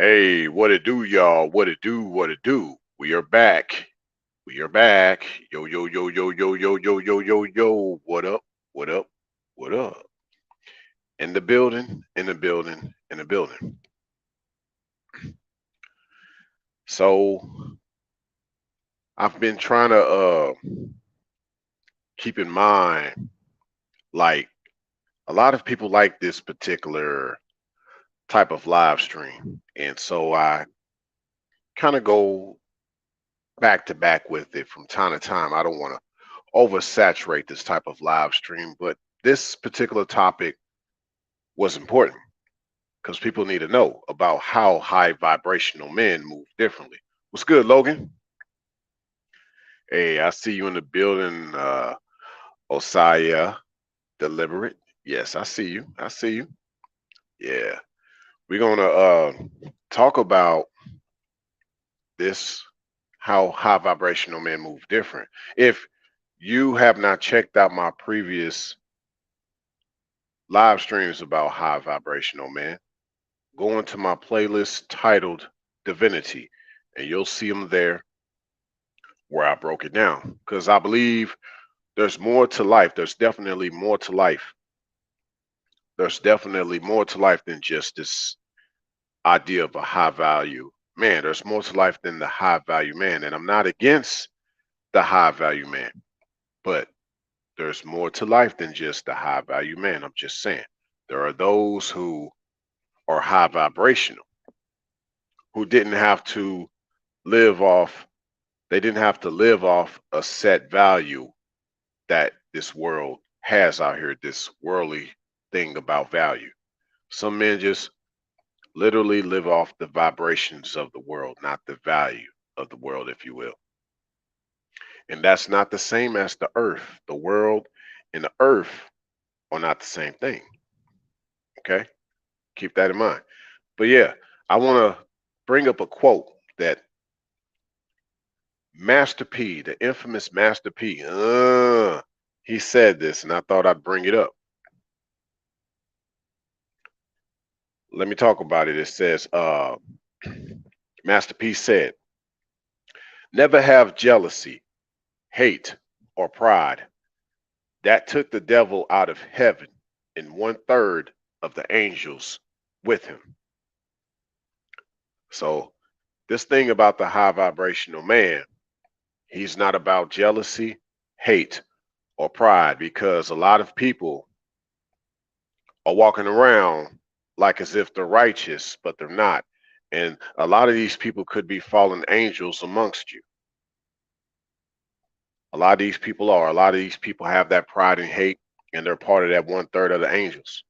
Hey, what it do, y'all? What it do? What it do? We are back. We are back. Yo, yo, yo, yo, yo, yo, yo, yo, yo, yo. What up? What up? What up? In the building, in the building, in the building. So I've been trying to keep in mind, like a lot of people like this particular type of live stream. And so I kind of go back to back with it from time to time. I don't want to oversaturate this type of live stream, but this particular topic was important because people need to know about how high vibrational men move differently. What's good, Logan? Hey, I see you in the building, Osaya Deliberate. Yes, I see you. I see you. Yeah. We're gonna talk about this, how high vibrational men move different. If you have not checked out my previous live streams about high vibrational men, go into my playlist titled Divinity, and you'll see them there where I broke it down. Because I believe there's more to life. There's definitely more to life. There's definitely more to life than just this idea of a high value man. There's more to life than the high value man. And I'm not against the high value man, but there's more to life than just the high value man. I'm just saying. There are those who are high vibrational, who didn't have to live off they didn't have to live off a set value that this world has out here, this worldly thing about value. Some men just literally live off the vibrations of the world, not the value of the world, if you will. And that's not the same as the earth. The world and the earth are not the same thing. Okay? Keep that in mind. But yeah, I want to bring up a quote that Master P, the infamous Master P, he said this, and I thought I'd bring it up. Let me talk about it. It says, Master P said, never have jealousy, hate, or pride. That took the devil out of heaven and 1/3 of the angels with him. So, this thing about the high vibrational man, he's not about jealousy, hate, or pride because a lot of people are walking around like as if they're righteous, but they're not. And a lot of these people could be fallen angels amongst you. A lot of these people are. A lot of these people have that pride and hate, and they're part of that 1/3 of the angels.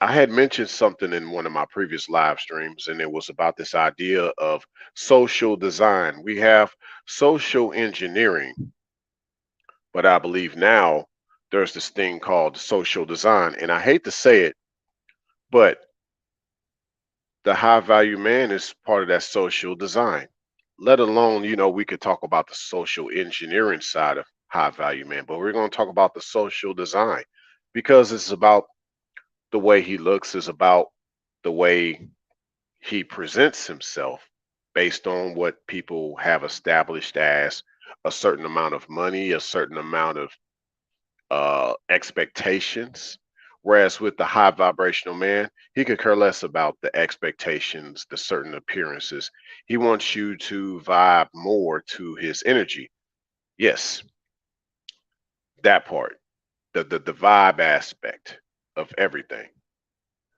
I had mentioned something in one of my previous live streams, and it was about this idea of social design. We have social engineering, but I believe now there's this thing called social design. And I hate to say it, but the high value man is part of that social design. Let alone, we could talk about the social engineering side of high value man, but we're going to talk about the social design because it's about the way he looks, is about the way he presents himself based on what people have established as a certain amount of money, a certain amount of expectations. Whereas with the high vibrational man, he could care less about the expectations, the certain appearances. He wants you to vibe more to his energy. Yes, that part, the vibe aspect of everything.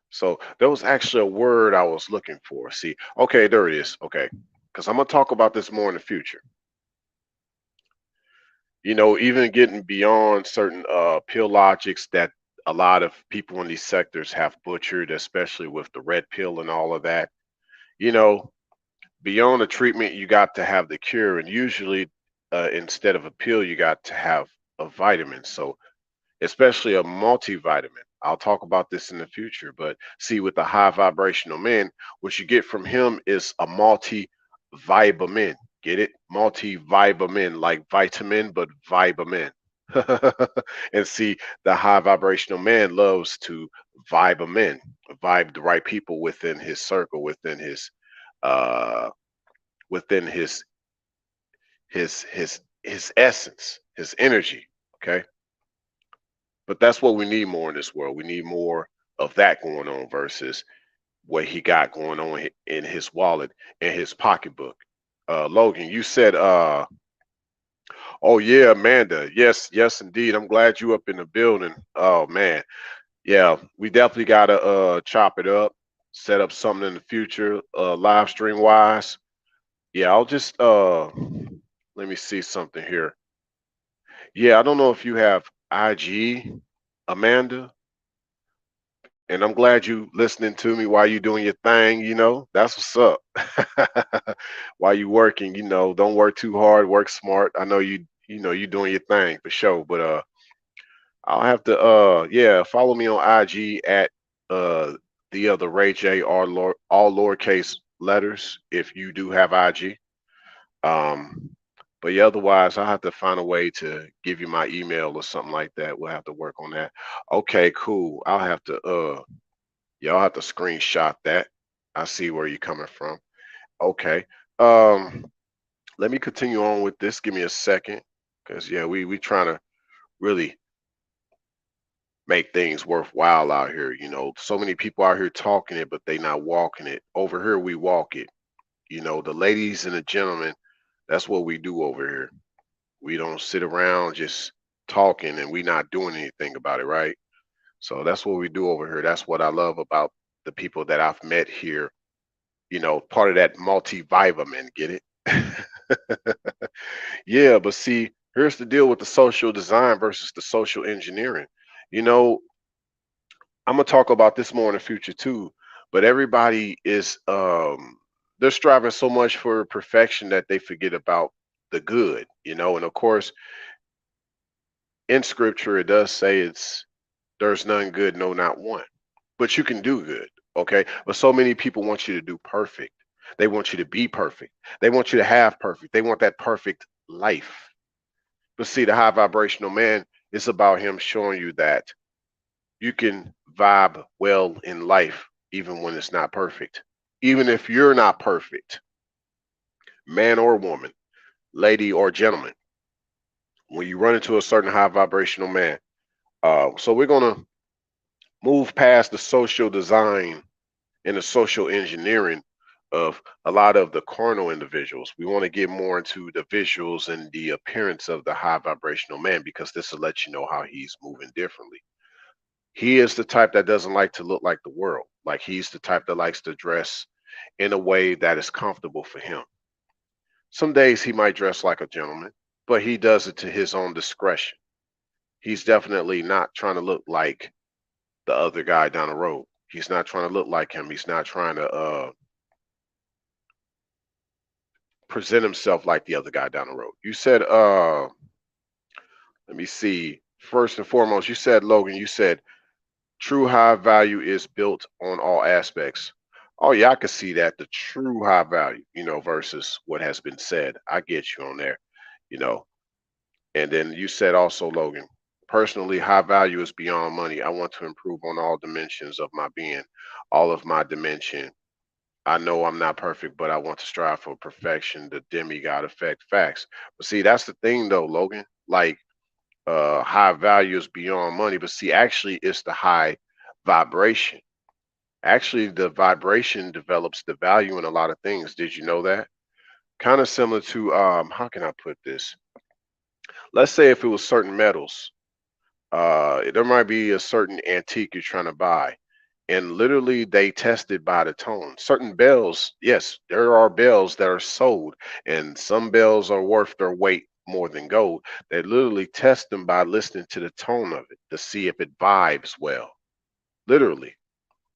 So there was actually a word I was looking for. See, okay, there it is. Okay, because I'm gonna talk about this more in the future. Even getting beyond certain pill logics that a lot of people in these sectors have butchered, especially with the red pill and all of that. You know, beyond the treatment, you got to have the cure, and usually, instead of a pill, you got to have a vitamin. So, especially a multivitamin. I'll talk about this in the future, but see, with the high vibrational man, what you get from him is a multivitamin. Get it? Multivitamin, like vitamin, but vitamin. And see, the high vibrational man loves to vibe them in, vibe the right people within his circle, uh within his essence, his energy. Okay. But that's what we need more in this world. We need more of that going on versus what he got going on in his wallet, in his pocketbook. Logan, you said oh yeah, Amanda. Yes, yes indeed. I'm glad you up in the building. Oh man. Yeah, we definitely gotta chop it up, set up something in the future, live stream wise. Yeah, I'll just let me see something here. Yeah, I don't know if you have IG, Amanda, and I'm glad you listening to me while you doing your thing, That's what's up. While you working, don't work too hard, work smart. I know you doing your thing for sure, but I'll have to yeah, follow me on IG at uh theotherayj, all lowercase letters if you do have IG. Um but yeah, otherwise I'll have to find a way to give you my email or something like that. We'll have to work on that. Okay, cool. I'll have to screenshot that. I see where you're coming from. Okay. Um Let me continue on with this. Give me a second. Cause yeah, we trying to really make things worthwhile out here. So many people out here talking it, but they not walking it. Over here, we walk it. The ladies and the gentlemen, that's what we do over here. We don't sit around just talking and we not doing anything about it, right? So that's what we do over here. That's what I love about the people that I've met here. Part of that multivitamin, get it? Yeah, but see, here's the deal with the social design versus the social engineering. You know, I'm gonna talk about this more in the future too. But everybody is they're striving so much for perfection that they forget about the good. And of course, in scripture it does say there's none good, no, not one. But you can do good, okay? But so many people want you to do perfect. They want you to be perfect. They want you to have perfect. They want that perfect life. But see, the high vibrational man is about him showing you that you can vibe well in life even when it's not perfect. Even if you're not perfect, man or woman, lady or gentleman, when you run into a certain high vibrational man. So we're going to move past the social design and the social engineering of a lot of the carnal individuals. We want to get more into the visuals and the appearance of the high vibrational man because this will let you know how he's moving differently. He is the type that doesn't like to look like the world. Like he's the type that likes to dress in a way that is comfortable for him. Some days he might dress like a gentleman, but he does it to his own discretion. He's definitely not trying to look like the other guy down the road. He's not trying to look like him. He's not trying to present himself like the other guy down the road. You said let me see. First and foremost, you said, Logan, you said true high value is built on all aspects. Oh yeah, I could see that. The true high value, versus what has been said. I get you on there, you know. And then you said also, Logan, personally, high value is beyond money. I want to improve on all dimensions of my being, all of my dimension. I know I'm not perfect, but I want to strive for perfection, the demigod effect, facts. But see, that's the thing though, Logan. Like high value is beyond money, but see, actually it's the high vibration. Actually, the vibration develops the value in a lot of things. Did you know that? Kind of similar to how can I put this? Let's say if it was certain metals, there might be a certain antique you're trying to buy, and literally they tested by the tone. Certain bells, yes, there are bells that are sold, and some bells are worth their weight more than gold. They literally test them by listening to the tone of it to see if it vibes well. Literally.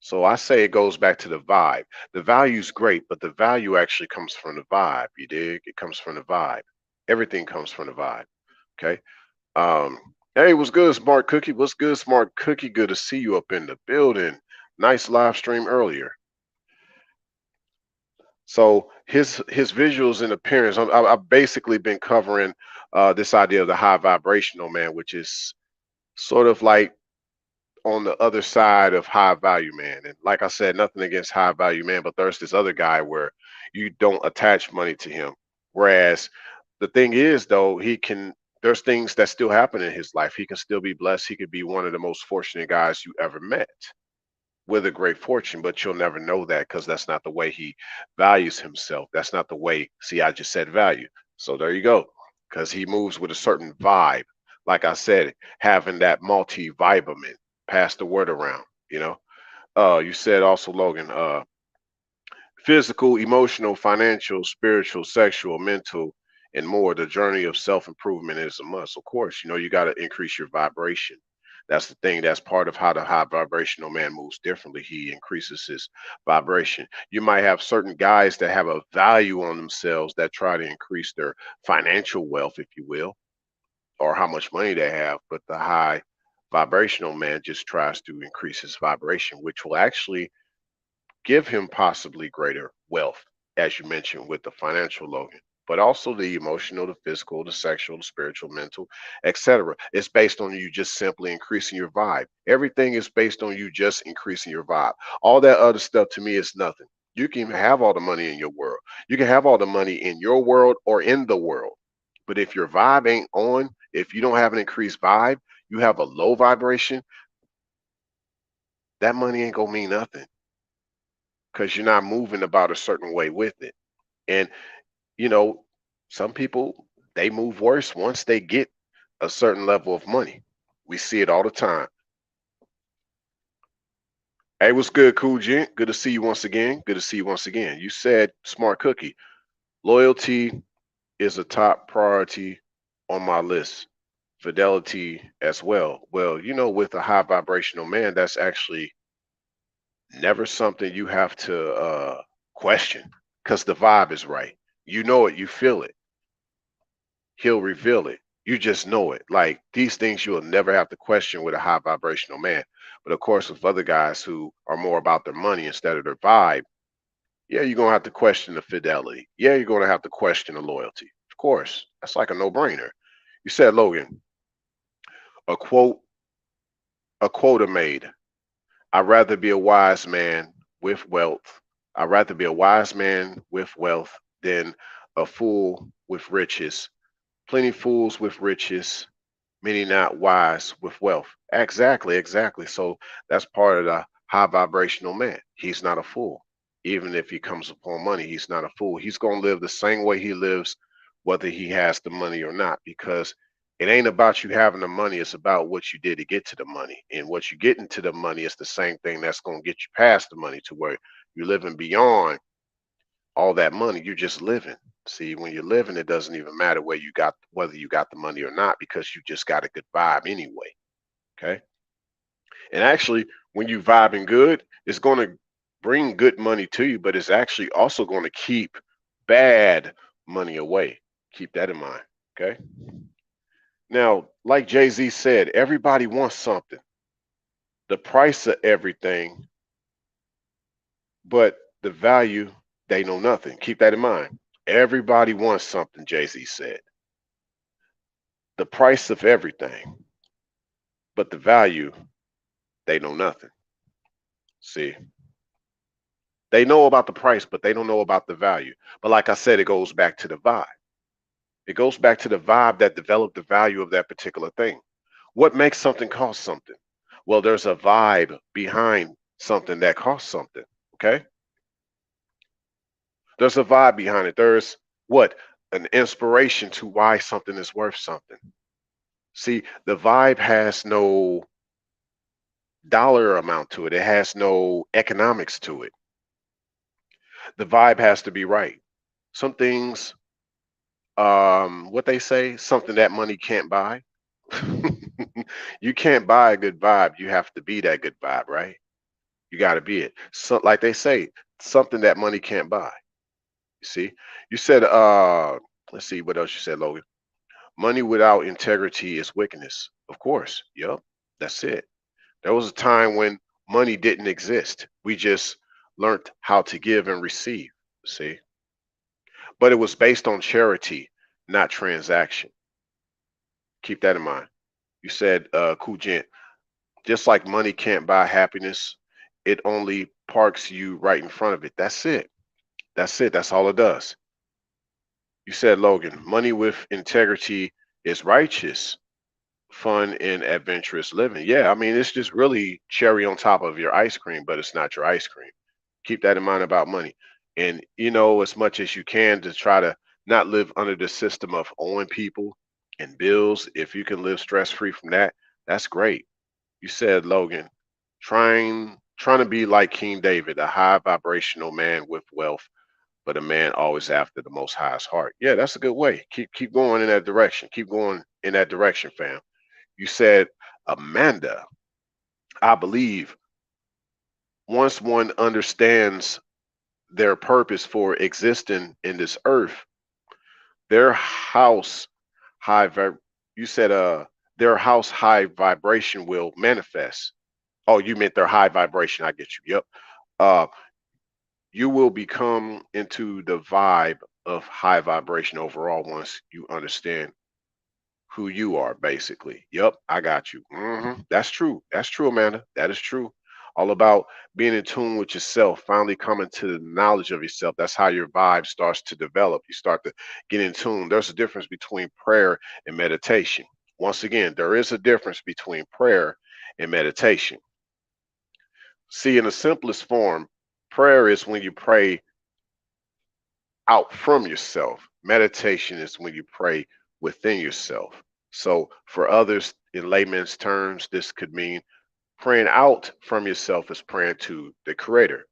So I say it goes back to the vibe. The value's great, but the value actually comes from the vibe. You dig? It comes from the vibe. Everything comes from the vibe. Okay. Um, hey, what's good, Smart Cookie? What's good, Smart Cookie? Good to see you up in the building. Nice live stream earlier. So his visuals and appearance. I've basically been covering this idea of the high vibrational man, which is sort of like on the other side of high value man. And like I said, nothing against high value man, but there's this other guy where you don't attach money to him. Whereas the thing is, though, there's things that still happen in his life. He can still be blessed. He could be one of the most fortunate guys you ever met with a great fortune, but you'll never know that because that's not the way he values himself. That's not the way. See, I just said value. So there you go. Because he moves with a certain vibe. Like I said, having that multi-vitamin, pass the word around, you know. You said also, Logan, physical, emotional, financial, spiritual, sexual, mental, and more. The journey of self-improvement is a must. Of course, you got to increase your vibration. That's the thing. That's part of how the high vibrational man moves differently. He increases his vibration. You might have certain guys that have a value on themselves that try to increase their financial wealth, if you will, or how much money they have. But the high vibrational man just tries to increase his vibration, which will actually give him possibly greater wealth, as you mentioned with the financial, Logan, but also the emotional, the physical, the sexual, the spiritual, mental, etc. It's based on you just simply increasing your vibe. Everything is based on you just increasing your vibe. All that other stuff to me is nothing. You can have all the money in your world. You can have all the money in your world or in the world. But if your vibe ain't on, if you don't have an increased vibe, you have a low vibration, that money ain't gonna mean nothing because you're not moving about a certain way with it. And you know, some people they move worse once they get a certain level of money. We see it all the time. Hey, what's good, cool gent? Good to see you once again. Good to see you once again. You said smart cookie. Loyalty is a top priority on my list. Fidelity as well. Well, with a high vibrational man, that's actually never something you have to question because the vibe is right. You know it, you feel it. He'll reveal it. You just know it. Like these things you'll never have to question with a high vibrational man. But of course, with other guys who are more about their money instead of their vibe, yeah, you're gonna have to question the fidelity. Yeah, you're gonna have to question the loyalty. Of course, that's like a no-brainer. You said, Logan, a quote, a quota made. I'd rather be a wise man with wealth. I'd rather be a wise man with wealth than a fool with riches. Plenty fools with riches, many not wise with wealth. Exactly, exactly. So that's part of the high vibrational man. He's not a fool. Even if he comes upon money, he's not a fool. He's going to live the same way he lives, whether he has the money or not, because it ain't about you having the money. It's about what you did to get to the money. And what you get into the money is the same thing that's going to get you past the money to where you're living beyond all that money. You're just living. See, when you're living, it doesn't even matter whether you got the money or not because you just got a good vibe anyway. Okay. And actually, when you vibing good, it's going to bring good money to you, but it's actually also going to keep bad money away. Keep that in mind. Okay. Now, like Jay-Z said, everybody wants something. The price of everything, but the value, they know nothing. Keep that in mind. Everybody wants something, Jay-Z said. The price of everything, but the value, they know nothing. See, they know about the price, but they don't know about the value. But like I said, it goes back to the vibe. It goes back to the vibe that developed the value of that particular thing. What makes something cost something? Well, there's a vibe behind something that costs something. Okay. There's a vibe behind it. There's what? An inspiration to why something is worth something. See, the vibe has no dollar amount to it. It has no economics to it. The vibe has to be right. Some things, what they say, something that money can't buy. You can't buy a good vibe. You have to be that good vibe, right? You got to be it. So, like they say, something that money can't buy. You see, you said, let's see what else you said, Logan. Money without integrity is wickedness. Of course. Yep. That's it. There was a time when money didn't exist. We just learned how to give and receive. See, but it was based on charity, not transaction. Keep that in mind. You said, cool gent, just like money can't buy happiness, it only parks you right in front of it. That's it. That's it. That's all it does. You said, Logan, money with integrity is righteous, fun, and adventurous living. Yeah, I mean, it's just really cherry on top of your ice cream, but it's not your ice cream. Keep that in mind about money. And, as much as you can to try to not live under the system of owing people and bills. If you can live stress free from that, that's great. You said, Logan, trying to be like King David, a high vibrational man with wealth, but a man always after the most highest heart. Yeah, that's a good way. Keep going in that direction. Keep going in that direction, fam. You said, Amanda, I believe once one understands their purpose for existing in this earth, their house high vib you said their house high vibration will manifest. Oh, you meant their high vibration. I get you. Yep. Uh, you will become into the vibe of high vibration overall once you understand who you are, basically. Yep, I got you. That's true. That's true, Amanda. That is true. All about being in tune with yourself, finally coming to the knowledge of yourself. That's how your vibe starts to develop. You start to get in tune. There's a difference between prayer and meditation. Once again, there is a difference between prayer and meditation. See, in the simplest form, prayer is when you pray out from yourself. Meditation is when you pray within yourself. So, for others, in layman's terms, this could mean praying out from yourself is praying to the Creator.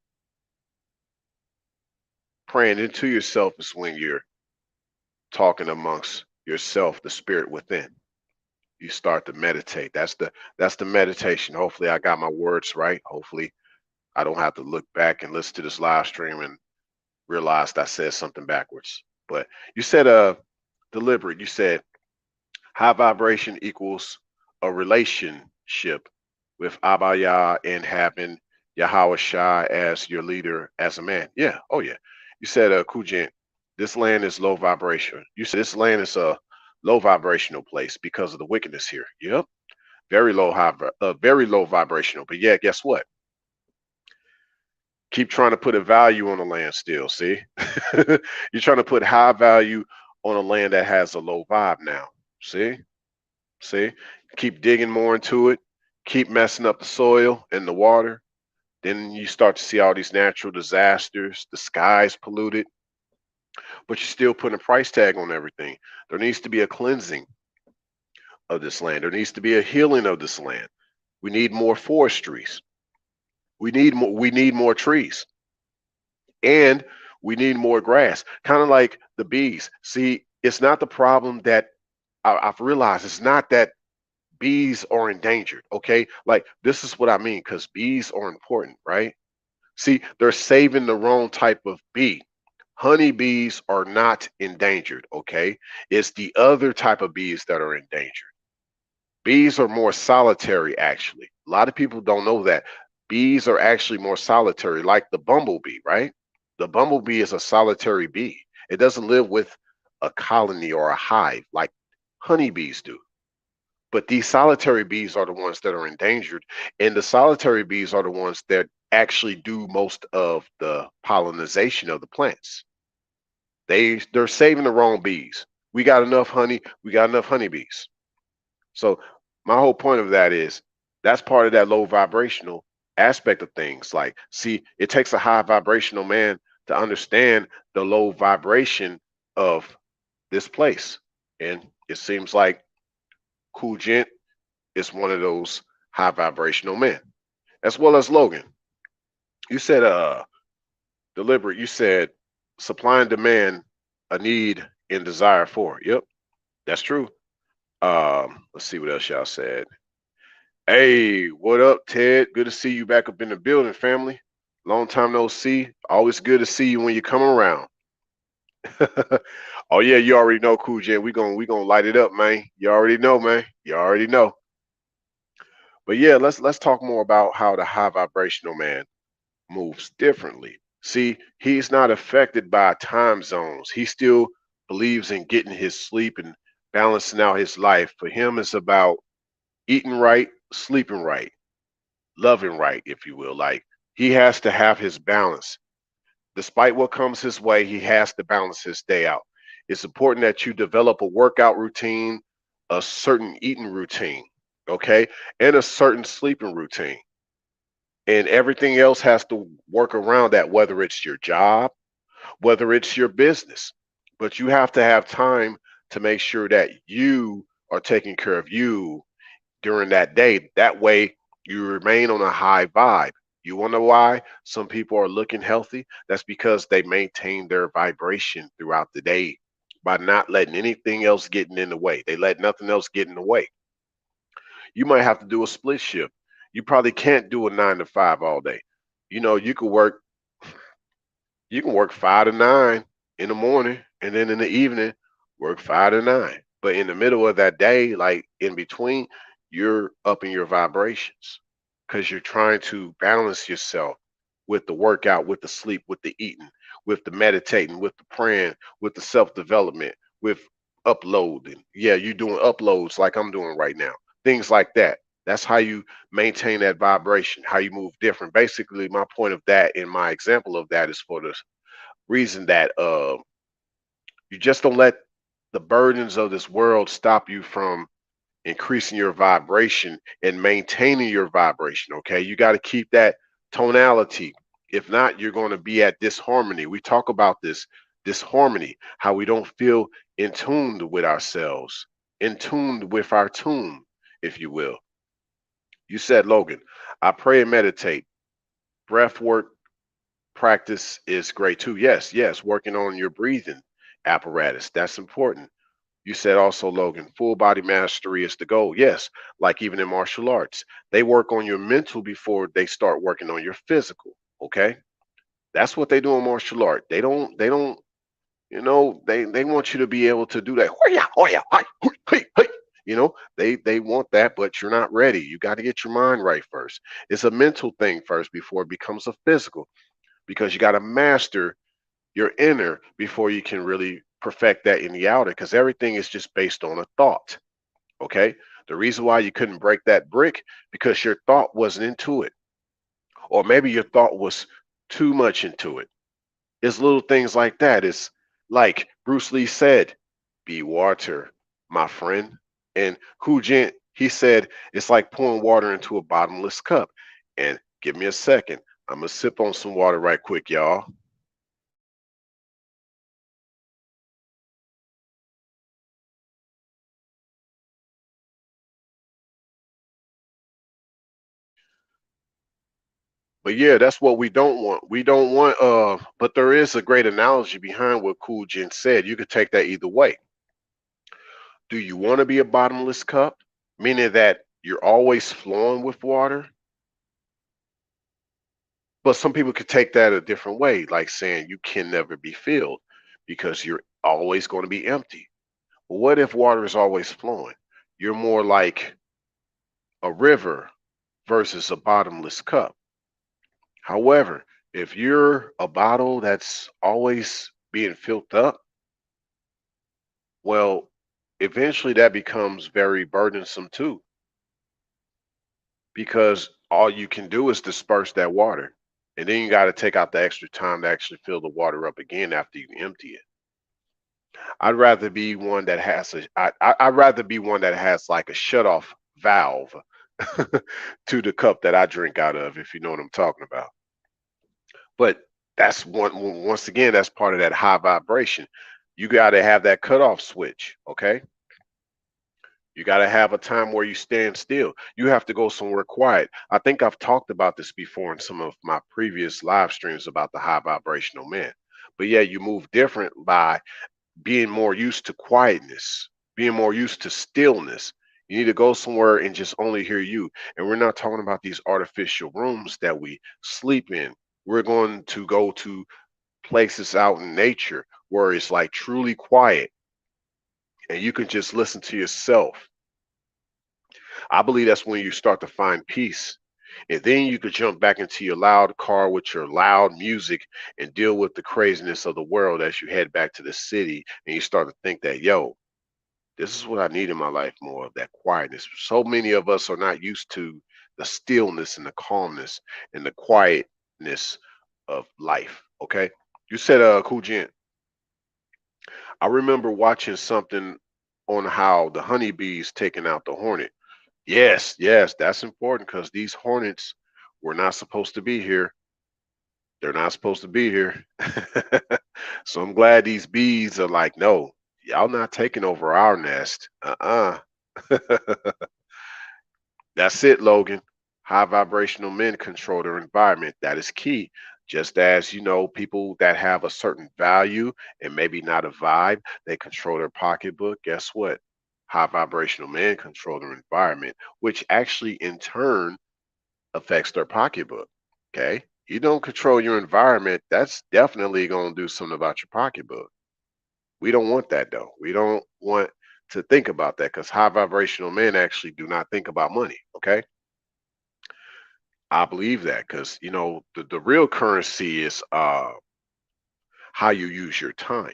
Praying into yourself is when you're talking amongst yourself, the spirit within. You start to meditate. That's the meditation. Hopefully, I got my words right. Hopefully, I don't have to look back and listen to this live stream and realized I said something backwards. But you said deliberate. You said high vibration equals a relationship with Abaya and having Yahweh Shai as your leader as a man. Yeah. Oh yeah. You said Kujin, this land is low vibration. You said this land is a low vibrational place because of the wickedness here. Yep. Very low vibrational. But yeah, guess what? Keep trying to put a value on the land still. See, you're trying to put high value on a land that has a low vibe now. See, keep digging more into it, keep messing up the soil and the water. Then you start to see all these natural disasters, the sky's polluted, but you're still putting a price tag on everything. There needs to be a cleansing of this land. There needs to be a healing of this land. We need more forestries. We need more trees. And we need more grass. Kind of like the bees. See, it's not the problem that I've realized. It's not that bees are endangered. Okay, like this is what I mean, because bees are important, right? See, they're saving the wrong type of bee. Honeybees are not endangered. Okay, it's the other type of bees that are endangered. Bees are more solitary, actually. A lot of people don't know that. Bees are actually more solitary, like the bumblebee, right? The bumblebee is a solitary bee. It doesn't live with a colony or a hive like honeybees do. But these solitary bees are the ones that are endangered. And the solitary bees are the ones that actually do most of the pollination of the plants. They're saving the wrong bees. We got enough honey, we got enough honeybees. So my whole point of that is that's part of that low vibrational aspect of things. Like, see, it takes a high vibrational man to understand the low vibration of this place. And it seems like Cool Gent is one of those high vibrational men, as well as Logan. You said deliberate, you said supply and demand, a need and desire for. Yep, that's true. Let's see what else y'all said. Hey, what up, Ted? Good to see you back up in the building, family. Long time no see. Always good to see you when you come around. Oh yeah, you already know, Cool J. We gonna light it up, man. You already know, man. You already know. But yeah, let's talk more about how the high vibrational man moves differently. See, he's not affected by time zones. He still believes in getting his sleep and balancing out his life. For him, it's about eating right, sleeping right, loving right, if you will. Like, he has to have his balance. Despite what comes his way, he has to balance his day out. It's important that you develop a workout routine, a certain eating routine, okay, and a certain sleeping routine. And everything else has to work around that, whether it's your job, whether it's your business. But you have to have time to make sure that you are taking care of you during that day. That way, you remain on a high vibe. You wonder why some people are looking healthy? That's because they maintain their vibration throughout the day by not letting anything else getting in the way. They let nothing else get in the way. You might have to do a split shift. You probably can't do a 9 to 5 all day. You know, you can work 5 to 9 in the morning, and then in the evening, work 5 to 9. But in the middle of that day, like in between, you're upping your vibrations because you're trying to balance yourself with the workout, with the sleep, with the eating, with the meditating, with the praying, with the self development, with uploading. Yeah, you're doing uploads like I'm doing right now, things like that. That's how you maintain that vibration, how you move different. Basically, my point of that in my example of that is for the reason that you just don't let the burdens of this world stop you from increasing your vibration and maintaining your vibration. Okay, you got to keep that tonality. If not, you're going to be at disharmony. We talk about this disharmony, how we don't feel in tuned with ourselves, in tuned with our tune, if you will. You said, Logan, I pray and meditate. Breath work practice is great too. Yes, yes, working on your breathing apparatus. That's important. You said also, Logan, full body mastery is the goal. Yes, like even in martial arts, they work on your mental before they start working on your physical. Okay? That's what they do in martial art. They don't, they want you to be able to do that. Hoya, hoya, hi, hui, hey, hey. They want that, but you're not ready. You got to get your mind right first. It's a mental thing first before it becomes a physical, because you got to master your inner before you can really perfect that in the outer, because everything is just based on a thought. Okay, the reason why you couldn't break that brick, because your thought wasn't into it, or maybe your thought was too much into it. It's little things like that. It's like Bruce Lee said, be water, my friend. And Hu Jin, he said, it's like pouring water into a bottomless cup. And give me a second, I'm gonna sip on some water right quick, y'all. But yeah, that's what we don't want. We don't want but there is a great analogy behind what Cool Jen said. You could take that either way. Do you want to be a bottomless cup? Meaning that you're always flowing with water? But some people could take that a different way, like saying you can never be filled because you're always going to be empty. Well, what if water is always flowing? You're more like a river versus a bottomless cup. However, if you're a bottle that's always being filled up, well, eventually that becomes very burdensome too, because all you can do is disperse that water. And then you got to take out the extra time to actually fill the water up again after you empty it. I'd rather be one that has I'd rather be one that has like a shut off valve to the cup that I drink out of, if you know what I'm talking about. But that's once again, that's part of that high vibration. You got to have that cutoff switch, okay? You got to have a time where you stand still. You have to go somewhere quiet. I think I've talked about this before in some of my previous live streams about the high vibrational man. But yeah, you move different by being more used to quietness, being more used to stillness. You need to go somewhere and just only hear you. And we're not talking about these artificial rooms that we sleep in. We're going to go to places out in nature where it's like truly quiet and you can just listen to yourself. I believe that's when you start to find peace. And then you could jump back into your loud car with your loud music and deal with the craziness of the world as you head back to the city and you start to think that, yo, this is what I need in my life, more of that quietness. So many of us are not used to the stillness and the calmness and the quietness of life. Okay. You said Cool Gent. I remember watching something on how the honeybees taking out the hornet. Yes, yes, that's important because these hornets were not supposed to be here. They're not supposed to be here. So I'm glad these bees are like, no, y'all not taking over our nest. That's it, Logan. High vibrational men control their environment. That is key. Just as, people that have a certain value and maybe not a vibe, they control their pocketbook. Guess what? High vibrational men control their environment, which actually in turn affects their pocketbook. Okay. You don't control your environment, that's definitely going to do something about your pocketbook. We don't want that though. We don't want to think about that because high vibrational men actually do not think about money. Okay. I believe that because the real currency is how you use your time.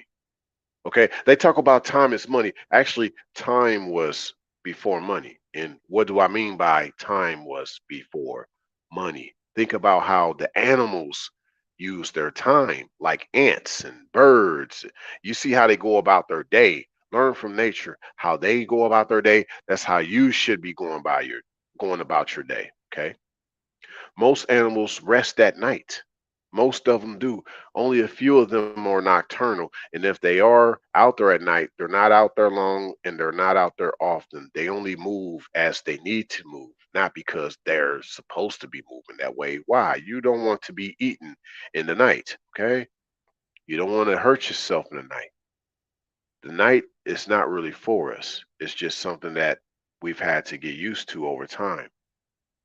Okay, they talk about time as money. Actually, time was before money. And what do I mean by time was before money? Think about how the animals use their time, like ants and birds. You see how they go about their day. Learn from nature how they go about their day. That's how you should be going about your day. Okay. Most animals rest at night. Most of them do. Only a few of them are nocturnal. And if they are out there at night, they're not out there long and they're not out there often. They only move as they need to move, not because they're supposed to be moving that way. Why? You don't want to be eaten in the night, okay? You don't want to hurt yourself in the night. The night is not really for us. It's just something that we've had to get used to over time.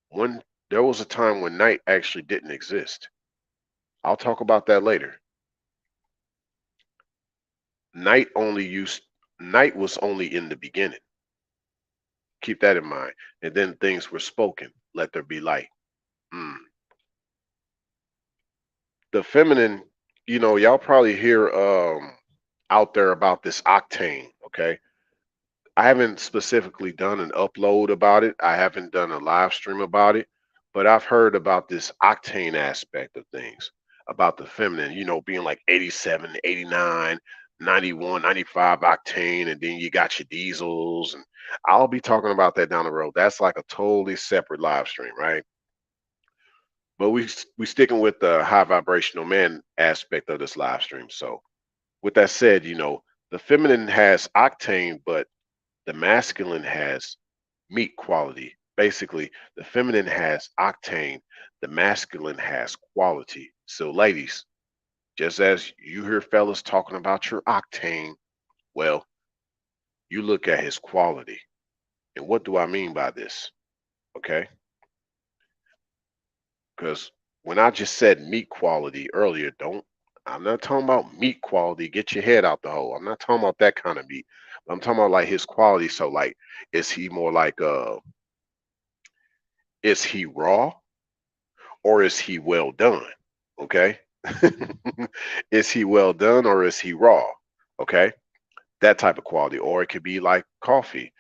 When there was a time when night actually didn't exist. I'll talk about that later. Night only used Night was only in the beginning. Keep that in mind. And then things were spoken. Let there be light. Mm. The feminine, y'all probably hear out there about this octane, okay? I haven't specifically done an upload about it. I haven't done a live stream about it, but I've heard about this octane aspect of things, about the feminine, being like 87, 89, 91, 95 octane, and then you got your diesels. And I'll be talking about that down the road. That's like a totally separate live stream, right? But we sticking with the high vibrational man aspect of this live stream. So with that said, the feminine has octane, but the masculine has meat quality. Basically, the feminine has octane, the masculine has quality. So, ladies, just as you hear fellas talking about your octane, well, you look at his quality. And what do I mean by this? Okay. Because when I just said meat quality earlier, I'm not talking about meat quality. Get your head out the hole. I'm not talking about that kind of meat. I'm talking about like his quality. So, like, is he more like is he raw or is he well done? Okay. Is he well done or is he raw? Okay. That type of quality. Or it could be like coffee.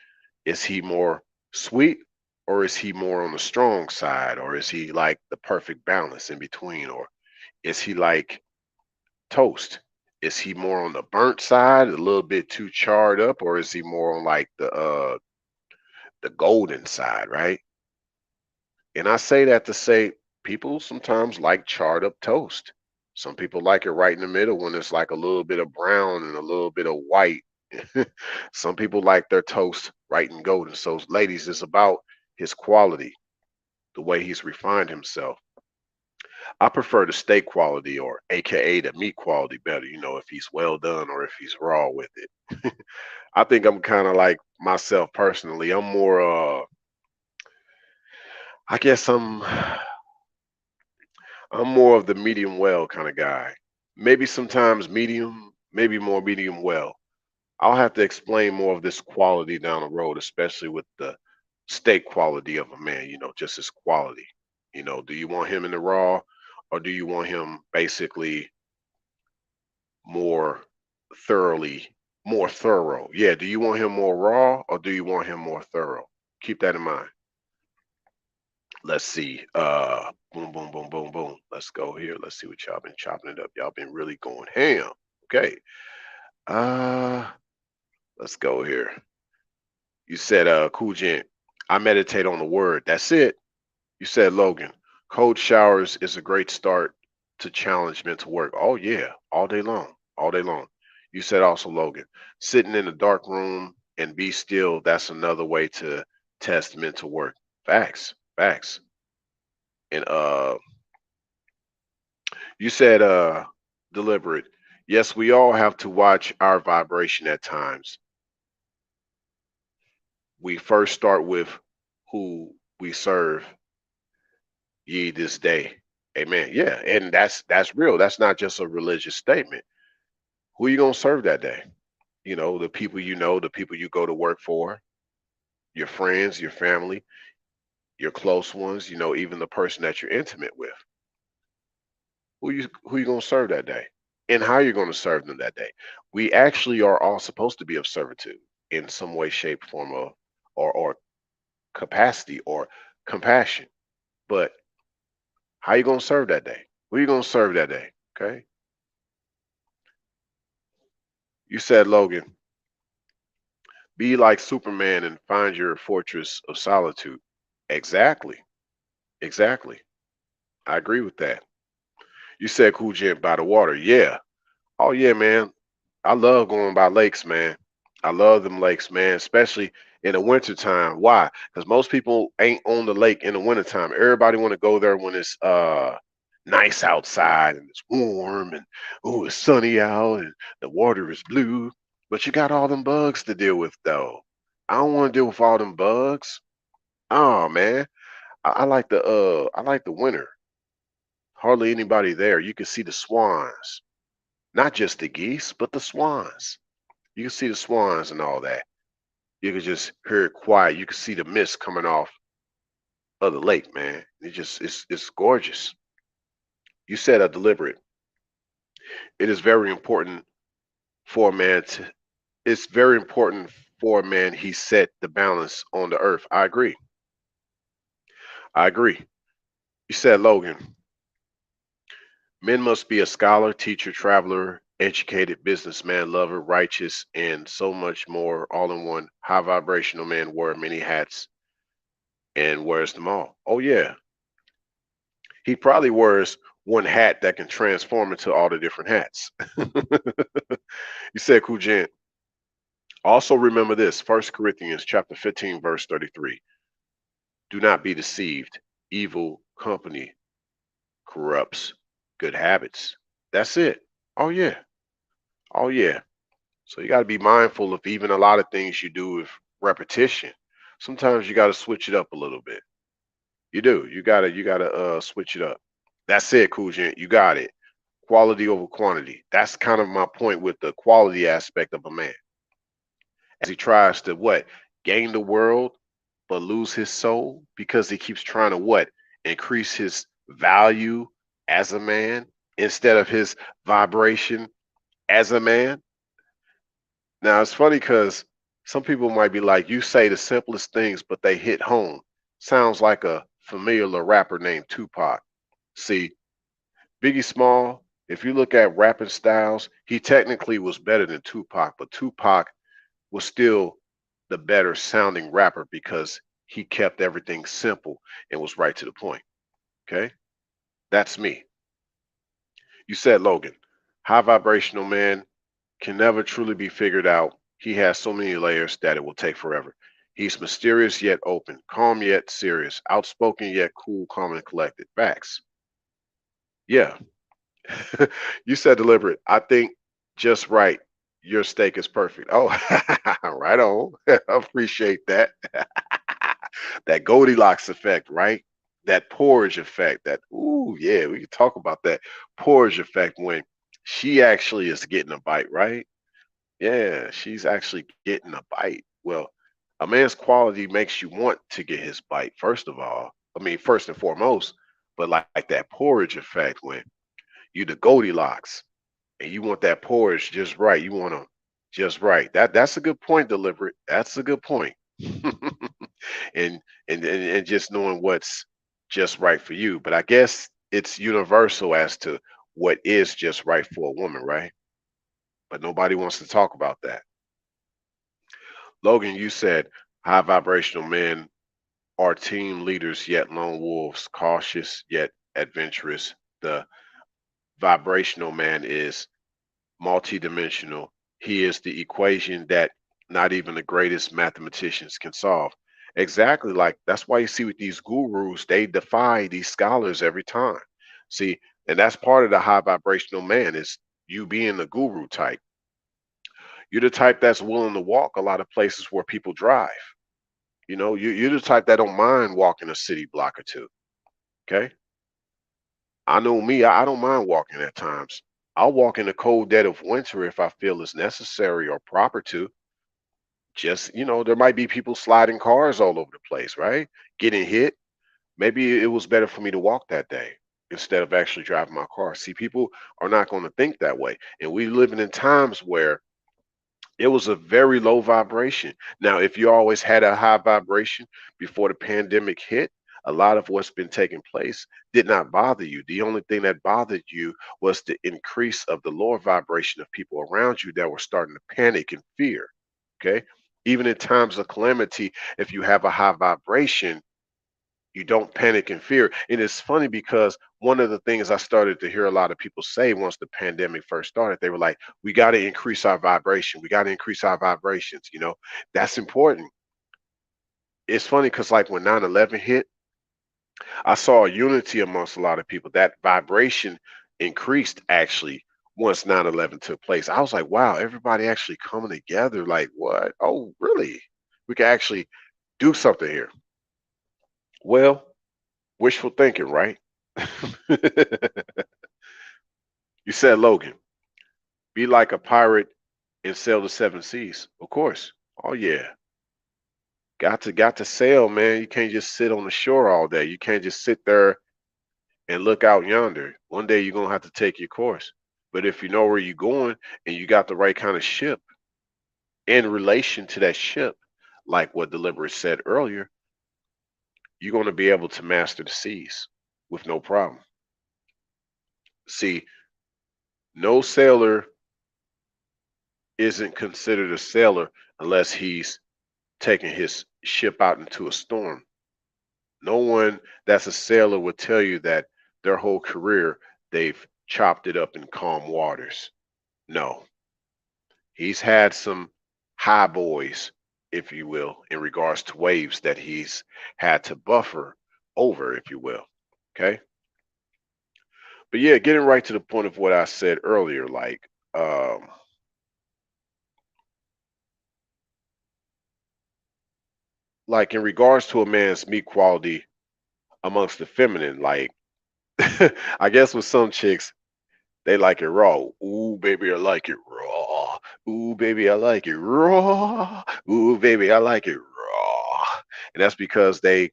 Is he more sweet or is he more on the strong side? Or is he like the perfect balance in between? Or is he like toast? Is he more on the burnt side, a little bit too charred up, or is he more on like the golden side, right? And I say that to say people sometimes like charred up toast. Some people like it right in the middle when it's like a little bit of brown and a little bit of white. Some people like their toast right and golden. So, ladies, it's about his quality, the way he's refined himself. I prefer the steak quality or AKA the meat quality better, if he's well done or if he's raw with it. I think I'm kind of like myself personally. I'm more I guess I'm more of the medium well kind of guy. Maybe sometimes medium, maybe more medium well. I'll have to explain more of this quality down the road, especially with the steak quality of a man, just his quality. You know, do you want him in the raw, or do you want him basically more thoroughly, more thorough? Yeah, do you want him more raw, or do you want him more thorough? Keep that in mind. Let's see. Boom, boom, boom, boom, boom. Let's go here. Let's see what y'all been chopping it up. Y'all been really going ham. Okay. Uh, let's go here. You said, Cool Gent, I meditate on the word. That's it. You said, Logan, cold showers is a great start to challenge mental work. Oh yeah, all day long, all day long. You said also, Logan, sitting in a dark room and be still. That's another way to test mental work. Facts, facts. And you said, deliberate. Yes, we all have to watch our vibration at times. We first start with who we serve ye this day. Amen. Yeah, and that's real. That's not just a religious statement. Who you gonna serve that day? You know, the people you go to work for, your friends, your family, your close ones, you know, even the person that you're intimate with. Who you gonna serve that day? And how you're gonna serve them that day. We actually are all supposed to be of servitude in some way, shape, form of or capacity or compassion. But how you gonna serve that day? Who you gonna serve that day? Okay. You said, Logan, be like Superman and find your fortress of solitude. Exactly. Exactly. I agree with that. You said Cool Jet by the water. Yeah. Oh yeah, man. I love going by lakes, man. I love them lakes, man, especially in the wintertime. Why? Because most people ain't on the lake in the wintertime. Everybody want to go there when it's nice outside and it's warm and oh it's sunny out and the water is blue. But you got all them bugs to deal with though. I don't want to deal with all them bugs. Oh man. I like the winter. Hardly anybody there. You can see the swans. Not just the geese, but the swans. You can see the swans and all that. You can just hear it quiet. You can see the mist coming off of the lake, man. It's gorgeous. You said a deliberate. It is very important for a man to it's very important for a man he set the balance on the earth. I agree. I agree. You said Logan, men must be a scholar, teacher, traveler, educated, businessman, lover, righteous, and so much more all in one. High vibrational man wear many hats and wears them all. Oh yeah. He probably wears one hat that can transform into all the different hats. You said, Kujant. Also remember this, First Corinthians chapter 15, verse 33. Do not be deceived. Evil company corrupts good habits. That's it. Oh yeah. Oh yeah. So you got to be mindful of even a lot of things you do with repetition. Sometimes you got to switch it up a little bit. You do. You gotta switch it up. That's it, Kujant. You got it. Quality over quantity. That's kind of my point with the quality aspect of a man. As he tries to what? Gain the world but lose his soul because he keeps trying to what? Increase his value as a man instead of his vibration as a man. Now it's funny because some people might be like, you say the simplest things, but they hit home. Sounds like a familiar rapper named Tupac. See, Biggie Small, if you look at rapping styles, he technically was better than Tupac, but Tupac was still the better sounding rapper because he kept everything simple and was right to the point. Okay? That's me. You said Logan, high vibrational man can never truly be figured out. He has so many layers that it will take forever. He's mysterious yet open, calm yet serious, outspoken yet cool, calm, and collected. Facts. Yeah. You said deliberate. I think just right. Your steak is perfect. Oh, right on. Appreciate that. That Goldilocks effect, right? That porridge effect. That ooh, yeah, we can talk about that porridge effect when she actually is getting a bite, right? Yeah, she's actually getting a bite. Well, a man's quality makes you want to get his bite, first of all. I mean, first and foremost. But like that porridge effect, when you the Goldilocks and you want that porridge just right, you want them just right. That's a good point, deliberate. That's a good point. and, and just knowing what's just right for you. But I guess it's universal as to what is just right for a woman, right? But nobody wants to talk about that. Logan, you said high vibrational men are team leaders yet lone wolves, cautious yet adventurous. The vibrational man is multidimensional. He is the equation that not even the greatest mathematicians can solve. Exactly, like that's why you see with these gurus, they defy these scholars every time. See, and that's part of the high vibrational man is you being the guru type. You're the type that's willing to walk a lot of places where people drive. You know, you're the type that don't mind walking a city block or two. Okay. I know me, I don't mind walking at times. I'll walk in the cold dead of winter if I feel it's necessary or proper to. Just, there might be people sliding cars all over the place, right? Getting hit. Maybe it was better for me to walk that day instead of actually driving my car. See, people are not going to think that way. And we living in times where it was a very low vibration. Now, if you always had a high vibration before the pandemic hit, a lot of what's been taking place did not bother you. The only thing that bothered you was the increase of the lower vibration of people around you that were starting to panic and fear. Okay. Even in times of calamity, if you have a high vibration, you don't panic and fear. And it's funny because one of the things I started to hear a lot of people say once the pandemic first started, they were like, we got to increase our vibration. We got to increase our vibrations. That's important. It's funny because, like, when 9/11 hit, I saw a unity amongst a lot of people. That vibration increased actually once 9/11 took place. I was like, wow, everybody actually coming together. Like, what? Oh, really? We can actually do something here. Well, wishful thinking, right? You said, Logan, be like a pirate and sail the seven seas. Of course. Oh yeah. Got to sail, man. You can't just sit on the shore all day. You can't just sit there and look out yonder. One day you're gonna have to take your course. But if you know where you're going and you got the right kind of ship in relation to that ship, like what Deliberate said earlier, you're gonna be able to master the seas with no problem. See, no sailor isn't considered a sailor unless he's taking his ship out into a storm. No one that's a sailor would tell you that their whole career they've chopped it up in calm waters. No, he's had some high boys, if you will, in regards to waves that he's had to buffer over, if you will. Okay. But yeah, getting right to the point of what I said earlier, like in regards to a man's meat quality amongst the feminine, like I guess with some chicks, they like it raw. Ooh, baby, I like it raw. Ooh, baby, I like it raw. Ooh, baby, I like it raw. And that's because they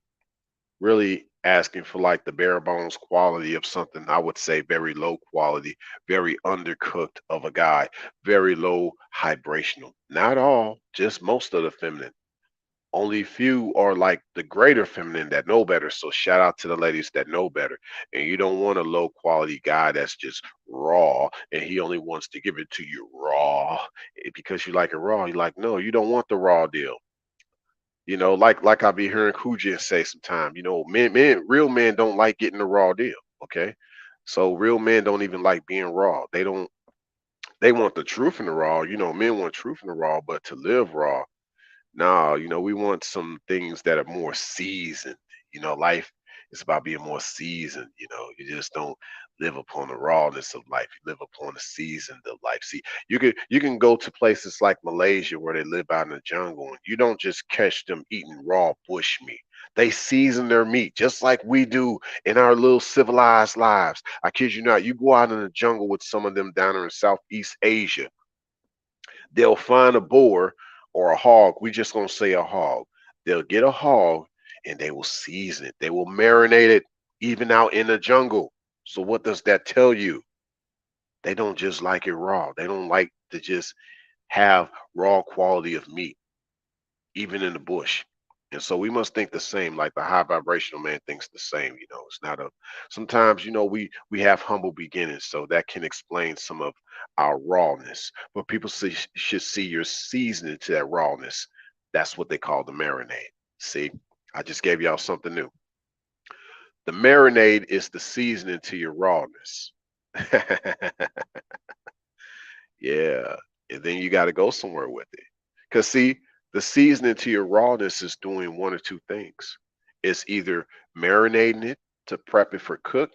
really asking for like the bare bones quality of something, I would say very low quality, very undercooked of a guy, very low vibrational. Not all, just most of the feminine. Only few are like the greater feminine that know better. So shout out to the ladies that know better. And you don't want a low quality guy that's just raw and he only wants to give it to you raw because you like it raw. You're like, no, you don't want the raw deal. Like I be hearing Coogee say sometime, real men don't like getting the raw deal. Okay. So real men don't even like being raw. They want the truth in the raw. Men want truth in the raw, but to live raw, no, we want some things that are more seasoned. Life is about being more seasoned. You just don't live upon the rawness of life. You live upon the season of life. See, you can go to places like Malaysia where they live out in the jungle, and you don't just catch them eating raw bush meat. They season their meat just like we do in our little civilized lives. I kid you not. You go out in the jungle with some of them down there in Southeast Asia, they'll find a boar or a hog. We just gonna say a hog. They'll get a hog and they will season it. They will marinate it. even out in the jungle. So what does that tell you? They don't just like it raw. They don't like to just have raw quality of meat, even in the bush. And so we must think the same, like the high vibrational man thinks the same. It's not a sometimes, we have humble beginnings, so that can explain some of our rawness. But people should see your seasoning to that rawness. That's what they call the marinade. See, I just gave y'all something new. The marinade is the seasoning to your rawness. Yeah. And then you got to go somewhere with it. Because, see, the seasoning to your rawness is doing one or two things. It's either marinating it to prep it for cook,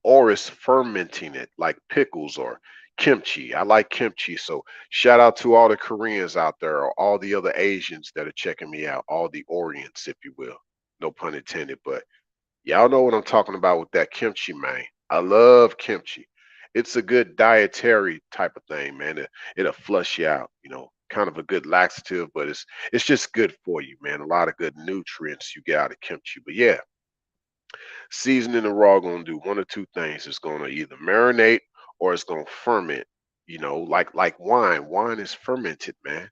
or it's fermenting it like pickles or kimchi. I like kimchi. So, shout out to all the Koreans out there or all the other Asians that are checking me out, all the Orients, if you will. No pun intended. But y'all know what I'm talking about with that kimchi, man. I love kimchi. It's a good dietary type of thing, man. It'll flush you out, kind of a good laxative, but it's just good for you, man. A lot of good nutrients you get out of kimchi. But yeah, seasoning the raw gonna do one or two things. It's gonna either marinate or it's gonna ferment, like wine. Wine is fermented, man.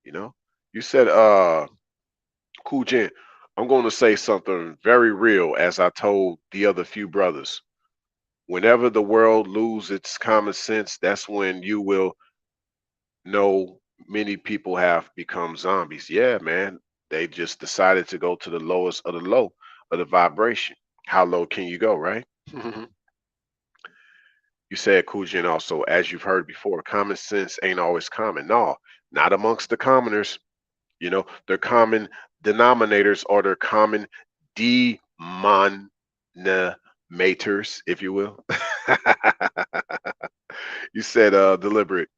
You know. You said Cool Jen, I'm going to say something very real, as I told the other few brothers. Whenever the world loses its common sense, that's when you will know many people have become zombies. Yeah, man. They just decided to go to the lowest of the low of the vibration. How low can you go, right? You said, Cool Jen, also, as you've heard before, common sense ain't always common. No, not amongst the commoners. Their common denominators or their common denominators, if you will. You said deliberate.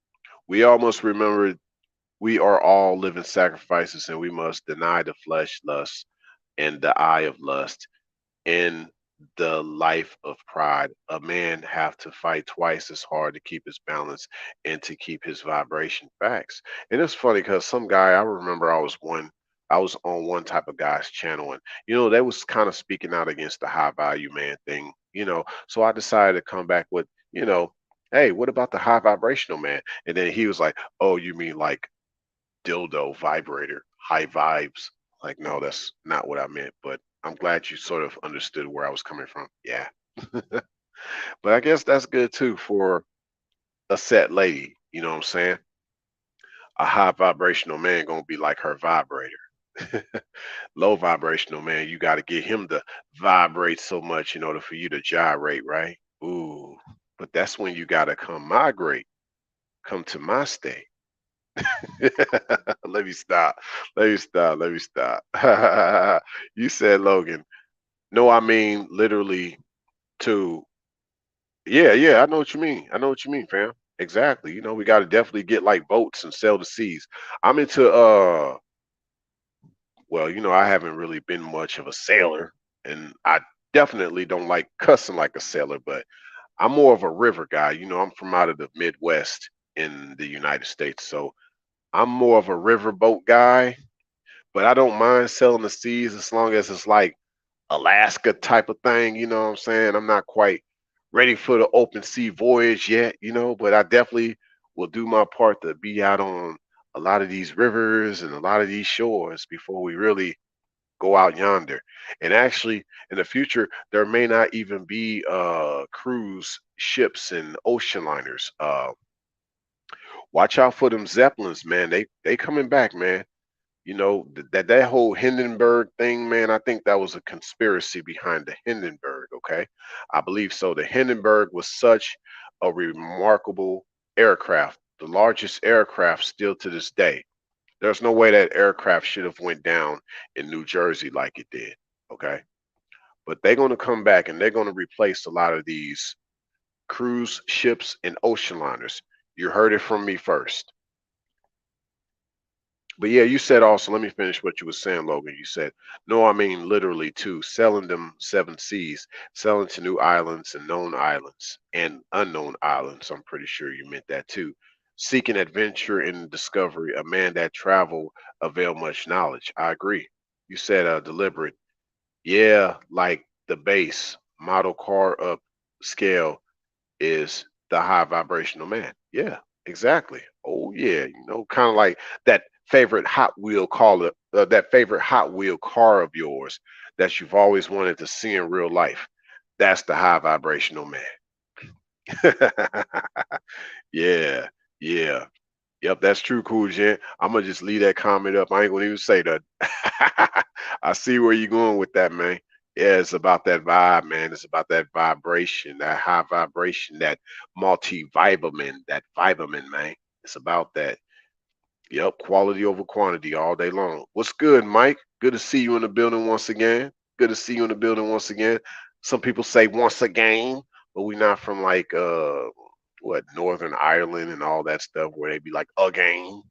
We all must remember we are all living sacrifices and we must deny the flesh lust and the eye of lust in the life of pride. A man have to fight twice as hard to keep his balance and to keep his vibration facts. And it's funny because some guy, I remember I was on one type of guy's channel, and they was kind of speaking out against the high value man thing. So I decided to come back with, hey, what about the high vibrational man? And then he was like, oh, you mean like dildo vibrator, high vibes. Like, no, that's not what I meant, but I'm glad you sort of understood where I was coming from. Yeah. But I guess that's good too for a set lady. You know what I'm saying? A high vibrational man gonna be like her vibrator. Low vibrational man, you got to get him to vibrate so much in order for you to gyrate, right? Ooh, but that's when you got to come migrate, come to my state. Let me stop. Let me stop. Let me stop. You said, Logan. No, I mean literally to. Yeah, yeah. I know what you mean. I know what you mean, fam. Exactly. We got to definitely get like boats and sail the seas. I'm into well, I haven't really been much of a sailor, and I definitely don't like cussing like a sailor, but I'm more of a river guy. I'm from out of the Midwest in the United States, so I'm more of a riverboat guy, but I don't mind sailing the seas as long as it's like Alaska type of thing. You know what I'm saying? I'm not quite ready for the open sea voyage yet, but I definitely will do my part to be out on a lot of these rivers and a lot of these shores before we really go out yonder. And actually, in the future, there may not even be cruise ships and ocean liners. Watch out for them zeppelins, man. They coming back, man. That whole Hindenburg thing, man. I think that was a conspiracy behind the Hindenburg. Okay, I believe so. The Hindenburg was such a remarkable aircraft, the largest aircraft still to this day. There's no way that aircraft should have went down in New Jersey like it did. Okay, but they're going to come back and they're going to replace a lot of these cruise ships and ocean liners. You heard it from me first. But yeah, you said also, let me finish what you were saying, Logan. You said, no, I mean literally too, selling them seven seas, selling to new islands and known islands and unknown islands. I'm pretty sure you meant that too. Seeking adventure and discovery, a man that travel avail much knowledge. I agree. You said deliberate. Yeah, like the base model car up scale is the high vibrational man. Yeah, exactly. Oh yeah, kind of like that favorite Hot Wheel car, that favorite Hot Wheel car of yours that you've always wanted to see in real life. That's the high vibrational man. Yeah, yeah. Yep, that's true, Cool Jen. I'm gonna just leave that comment up. I ain't gonna even say that. I see where you're going with that, man. Yeah, it's about that vibe, man. It's about that vibration, that high vibration, that multivitamin, that vitamin, man. It's about that. Yep, quality over quantity all day long. What's good, Mike? Good to see you in the building once again. Good to see you in the building once again. Some people say once again, but we not from like what Northern Ireland and all that stuff where they be like again.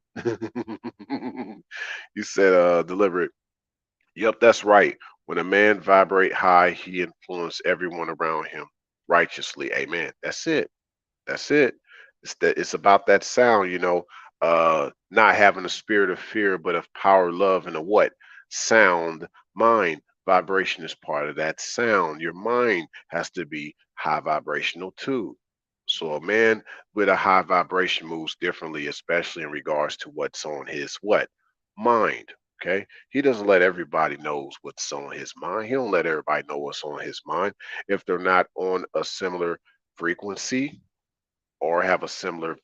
You said deliberate. Yep, that's right. When a man vibrate high, he influence everyone around him righteously. Amen. That's it. That's it. It's about that sound, not having a spirit of fear, but of power, love, and a what? Sound mind. Vibration is part of that sound. Your mind has to be high vibrational too. So a man with a high vibration moves differently, especially in regards to what's on his what? Mind. Okay. He doesn't let everybody knows what's on his mind. He don't let everybody know what's on his mind if they're not on a similar frequency or have a similar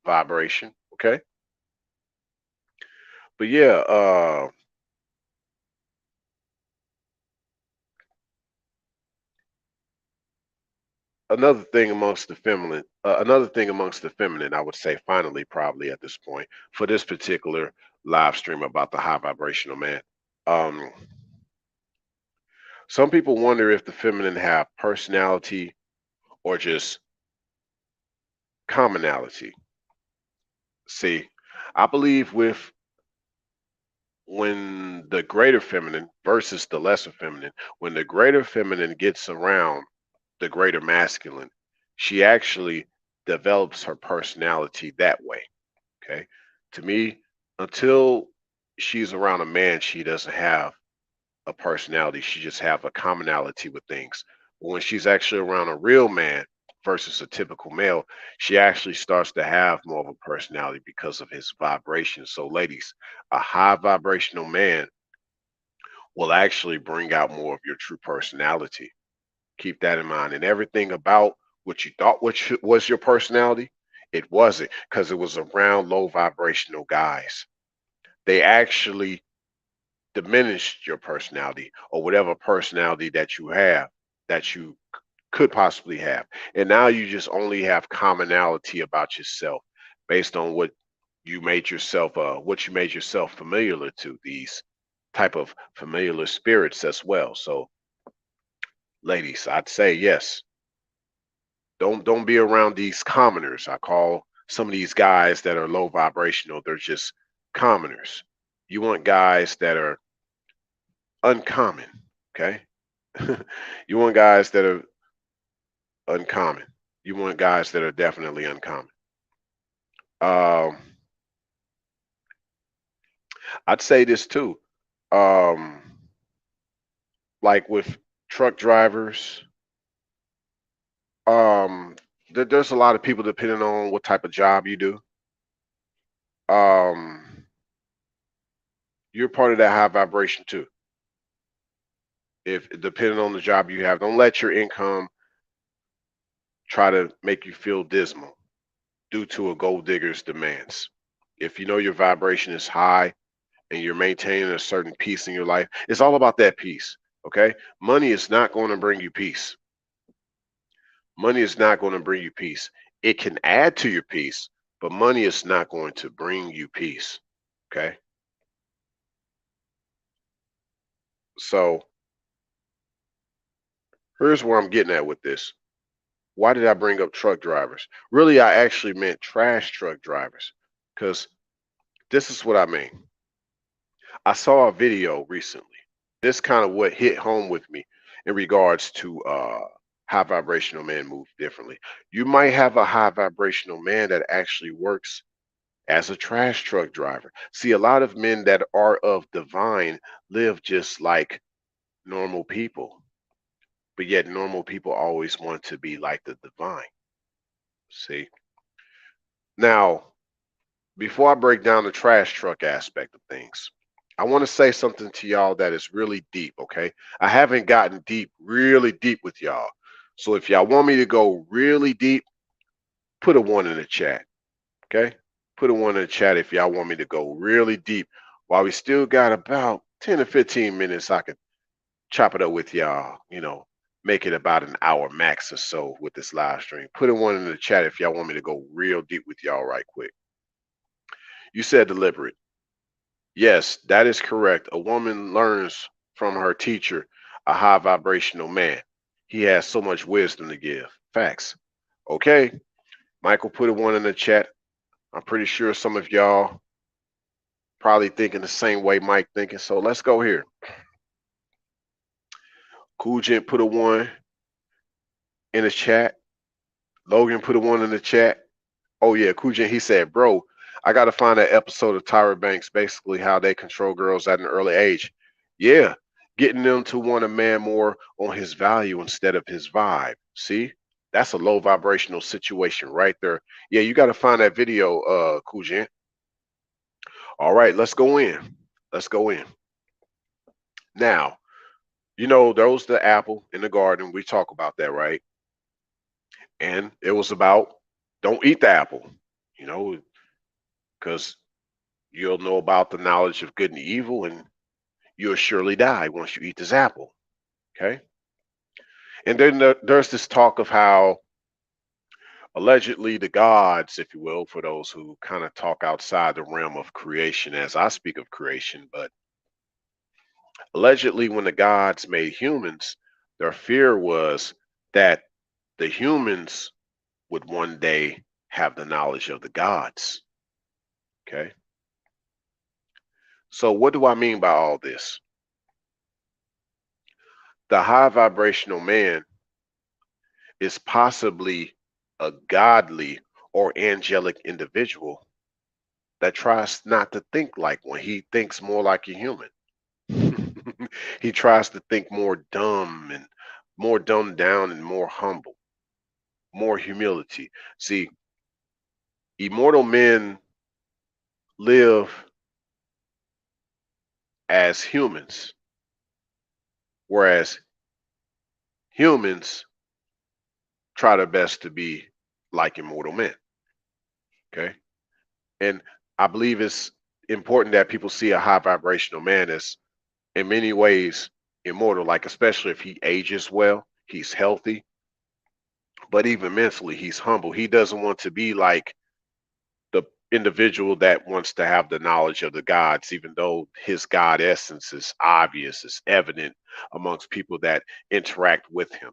vibration. Okay. But yeah, another thing amongst the feminine, I would say finally, probably at this point, for this particular live stream about the high vibrational man. Um, some people wonder if the feminine have personality or just commonality. See, I believe with when the greater feminine versus the lesser feminine, when the greater feminine gets around the greater masculine, she actually develops her personality that way. Okay. To me, until she's around a man, she doesn't have a personality. She just have a commonality with things. But when she's actually around a real man versus a typical male, she actually starts to have more of a personality because of his vibration. So, ladies, a high vibrational man will actually bring out more of your true personality. Keep that in mind. And everything about what you thought was your personality, it wasn't, because it was around low vibrational guys. They actually diminished your personality or whatever personality that you have that you could possibly have. And now you just only have commonality about yourself based on what you made yourself familiar to, these type of familiar spirits as well. So ladies, I'd say yes, don't be around these commoners. I call some of these guys that are low vibrational, they're just commoners. You want guys that are uncommon, okay? You want guys that are uncommon. You want guys that are definitely uncommon. Um, I'd say this too. Um, like with truck drivers, um, there's a lot of people depending on what type of job you do. Um, you're part of that high vibration too. If depending on the job you have, don't let your income try to make you feel dismal due to a gold digger's demands. If you know your vibration is high and you're maintaining a certain peace in your life, it's all about that peace. Okay. Money is not going to bring you peace. Money is not going to bring you peace. It can add to your peace, but money is not going to bring you peace. Okay. So here's where I'm getting at with this. Why did I bring up truck drivers? Really, I actually meant trash truck drivers because this is what I mean. I saw a video recently. This kind of what hit home with me in regards to high vibrational men move differently. You might have a high vibrational man that actually works as a trash truck driver. See, a lot of men that are of divine live just like normal people. but yet normal people always want to be like the divine. See? Now, before I break down the trash truck aspect of things, I want to say something to y'all that is really deep, okay? I haven't gotten deep, really deep with y'all. So if y'all want me to go really deep, put a one in the chat, okay? Put a one in the chat if y'all want me to go really deep. While we still got about 10 to 15 minutes, I could chop it up with y'all, make it about an hour max or so with this live stream. Put a one in the chat if y'all want me to go real deep with y'all right quick. You said deliberate. Yes, that is correct. A woman learns from her teacher, a high vibrational man. He has so much wisdom to give. Facts. Okay. Michael put a one in the chat. I'm pretty sure some of y'all probably thinking the same way Mike thinking. So let's go here. Cool Gent put a one in the chat. Logan put a one in the chat. Oh yeah, Kujin, he said, bro, I gotta find that episode of Tyra Banks, basically how they control girls at an early age. Yeah, getting them to want a man more on his value instead of his vibe. See? That's a low vibrational situation right there. Yeah, you gotta find that video, Kujin. All right, let's go in. Let's go in. Now, there was the apple in the garden. We talk about that, right? And it was about don't eat the apple, you know, because you'll know about the knowledge of good and evil, and you'll surely die once you eat this apple. Okay. And then there's this talk of how allegedly the gods, if you will, for those who kind of talk outside the realm of creation as I speak of creation, but allegedly when the gods made humans, their fear was that the humans would one day have the knowledge of the gods. Okay. So, what do I mean by all this? The high vibrational man is possibly a godly or angelic individual that tries not to think like one. He thinks more like a human. He tries to think more dumbed down and more humble, more humility. See, immortal men live as humans, whereas humans try their best to be like immortal men. Okay. And I believe it's important that people see a high vibrational man as in many ways immortal, like especially if he ages well, he's healthy, but even mentally, he's humble. He doesn't want to be like the individual that wants to have the knowledge of the gods, even though his God essence is obvious, is evident amongst people that interact with him.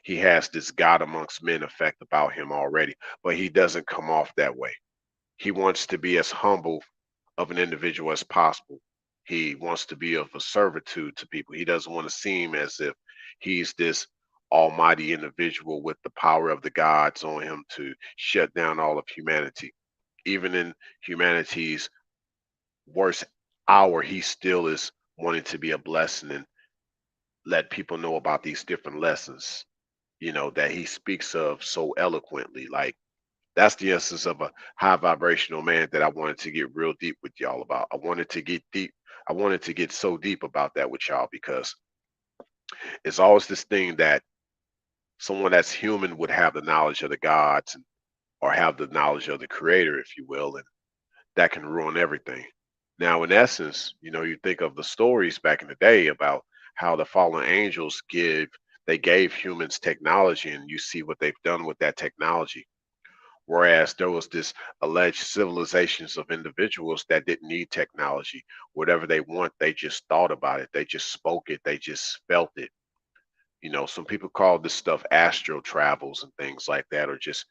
He has this God amongst men effect about him already, but he doesn't come off that way. He wants to be as humble of an individual as possible. He wants to be of a servitude to people. He doesn't want to seem as if he's this almighty individual with the power of the gods on him to shut down all of humanity. Even in humanity's worst hour, he still is wanting to be a blessing and let people know about these different lessons, that he speaks of so eloquently. Like, that's the essence of a high vibrational man that I wanted to get real deep with y'all about. I wanted to get deep. I wanted to get so deep about that with y'all because it's always this thing that someone that's human would have the knowledge of the gods or have the knowledge of the creator, if you will, and that can ruin everything. Now, in essence, you think of the stories back in the day about how the fallen angels they gave humans technology, and you see what they've done with that technology. Whereas there was this alleged civilizations of individuals that didn't need technology. Whatever they want, they just thought about it. They just spoke it. They just felt it. Some people call this stuff astral travels and things like that, or just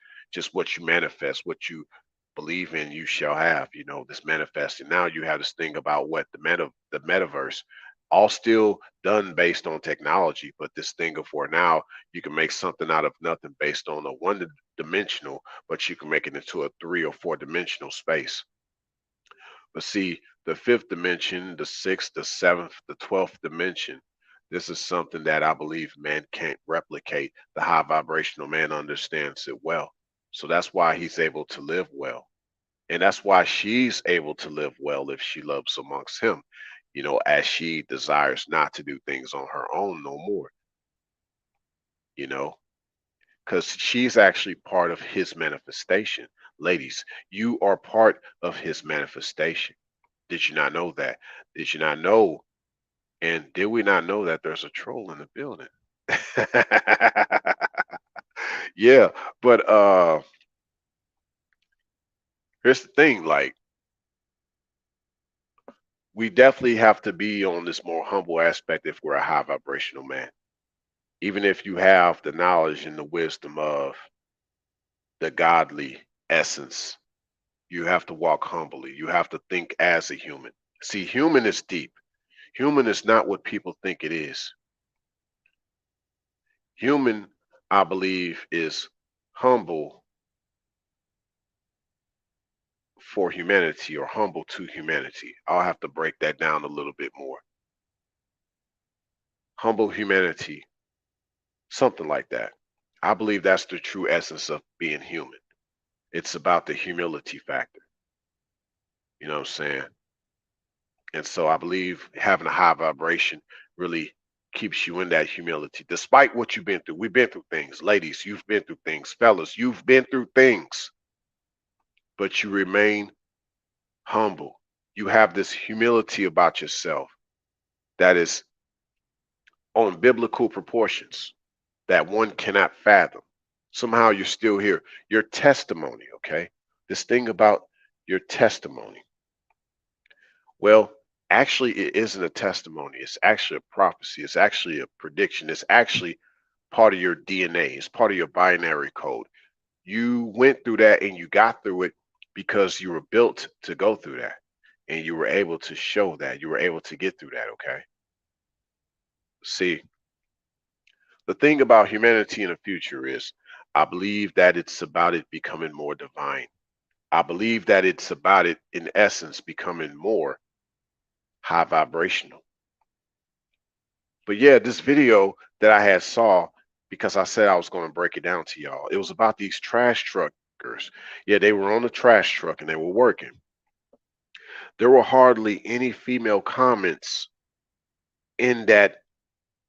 what you manifest, what you believe in, you shall have. This manifesting. Now you have this thing about what the metaverse, all still done based on technology, but this thing of where now you can make something out of nothing based on a one dimensional, but you can make it into a 3 or 4 dimensional space. But see, the fifth dimension, the sixth, the seventh, the 12th dimension, This is something that I believe man can't replicate. The high vibrational man understands it well. So that's why he's able to live well. And that's why she's able to live well if she loves amongst him, as she desires not to do things on her own no more, you know, because she's actually part of his manifestation. Ladies, you are part of his manifestation. Did you not know that? Did you not know? And did we not know that there's a troll in the building? Yeah, but here's the thing, like we definitely have to be on this more humble aspect if we're a high vibrational man. Even if you have the knowledge and the wisdom of the godly essence, you have to walk humbly. You have to think as a human. See, human is deep. Human is not what people think it is. Human, I believe, is humble for humanity or humble to humanity. I'll have to break that down a little bit more. Humble humanity, something like that. I believe that's the true essence of being human. It's about the humility factor. You know what I'm saying? And so I believe having a high vibration really keeps you in that humility, despite what you've been through. We've been through things. Ladies, you've been through things. Fellas, you've been through things, but you remain humble. You have this humility about yourself that is on biblical proportions that one cannot fathom. Somehow you're still here. Your testimony, okay? This thing about your testimony. Well, actually, it isn't a testimony. It's actually a prophecy. It's actually a prediction. It's actually part of your DNA. It's part of your binary code. You went through that and you got through it because you were built to go through that. And you were able to show that. You were able to get through that, okay? See, the thing about humanity in the future is I believe that it's about it becoming more divine. I believe that it's about it, in essence, becoming more high vibrational. But yeah, this video that I had saw, because I said I was going to break it down to y'all, it was about these trash truckers. Yeah, they were on the trash truck and they were working. There were hardly any female comments in that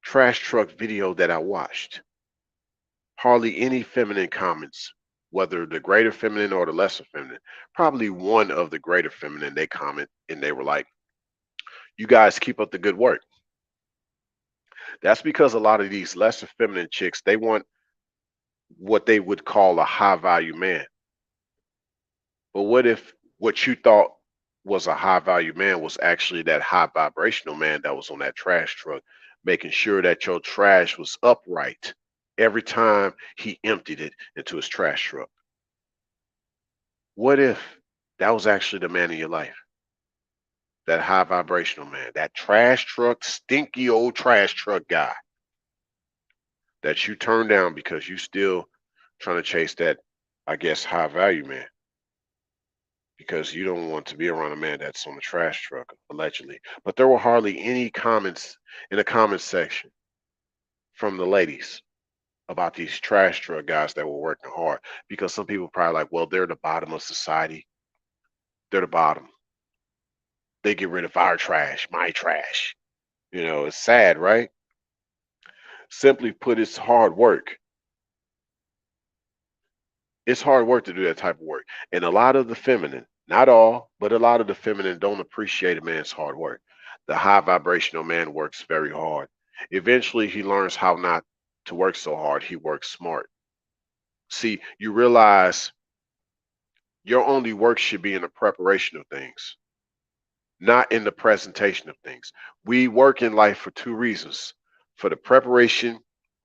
trash truck video that I watched. Hardly any feminine comments, whether the greater feminine or the lesser feminine. Probably one of the greater feminine, they comment and they were like, "You guys keep up the good work." That's because a lot of these lesser feminine chicks, they want what they would call a high value man. But what if what you thought was a high value man was actually that high vibrational man that was on that trash truck, making sure that your trash was upright every time he emptied it into his trash truck? What if that was actually the man in your life? That high vibrational man, that trash truck, stinky old trash truck guy that you turned down because you still trying to chase that, I guess, high value man because you don't want to be around a man that's on the trash truck, allegedly. But there were hardly any comments in the comment section from the ladies about these trash truck guys that were working hard because some people probably like, well, they're the bottom of society. They're the bottom. They get rid of our trash, my trash. It's sad, right? Simply put, it's hard work. It's hard work to do that type of work. And a lot of the feminine, not all, but a lot of the feminine don't appreciate a man's hard work. The high vibrational man works very hard. Eventually, he learns how not to work so hard. He works smart. See, you realize your only work should be in the preparation of things, not in the presentation of things. We work in life for two reasons, for the preparation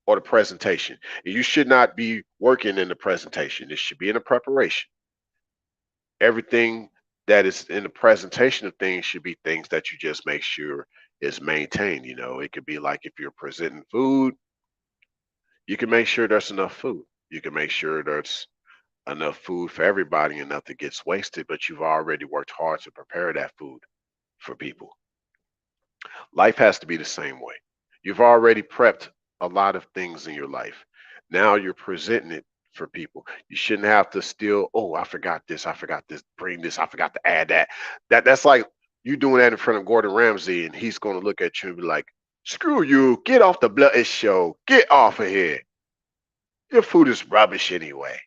or the presentation. And you should not be working in the presentation. It should be in the preparation. Everything that is in the presentation of things should be things that you just make sure is maintained. It could be like if you're presenting food, you can make sure there's enough food. You can make sure there's enough food for everybody and nothing gets wasted, but you've already worked hard to prepare that food for people. Life has to be the same way. You've already prepped a lot of things in your life. Now you're presenting it for people. You shouldn't have to still, oh, I forgot this, bring this, I forgot to add that. That's like you doing that in front of Gordon Ramsay, and he's gonna look at you and be like, screw you, get off the bloody show, get off of here. Your food is rubbish anyway.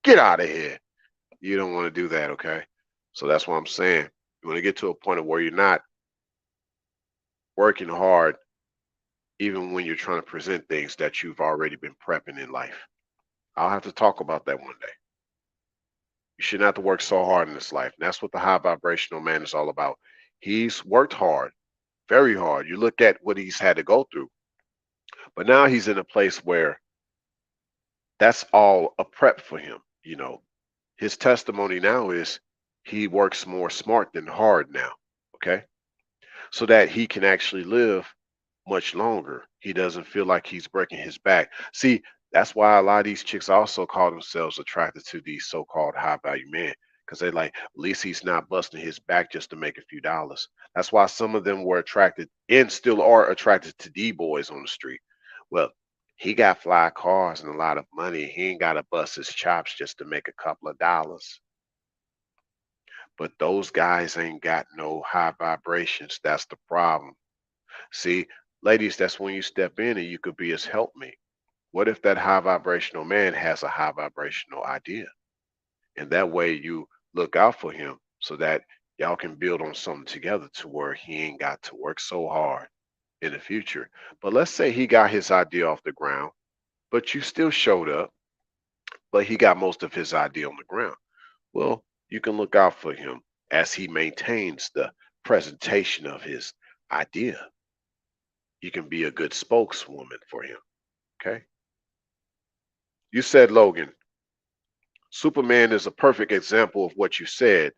Get out of here. You don't want to do that, okay? So that's what I'm saying. You want to get to a point of where you're not working hard even when you're trying to present things that you've already been prepping in life. I'll have to talk about that one day. You shouldn't have to work so hard in this life. And that's what the high vibrational man is all about. He's worked hard, very hard. You look at what he's had to go through. But now he's in a place where that's all a prep for him. His testimony now is he works more smart than hard now. Okay. So that he can actually live much longer. He doesn't feel like he's breaking his back. See, that's why a lot of these chicks also call themselves attracted to these so-called high value men, because they like, at least he's not busting his back just to make a few dollars. That's why some of them were attracted and still are attracted to D-boys on the street. Well, he got fly cars and a lot of money. He ain't got to bust his chops just to make a couple of dollars. But those guys ain't got no high vibrations. That's the problem. See, ladies, that's when you step in and you could be his helpmate. What if that high vibrational man has a high vibrational idea? And that way you look out for him so that y'all can build on something together to where he ain't got to work so hard in the future. But let's say he got his idea off the ground, but you still showed up, but he got most of his idea on the ground. Well, you can look out for him as he maintains the presentation of his idea. You can be a good spokeswoman for him. Okay. You said, Logan, Superman is a perfect example of what you said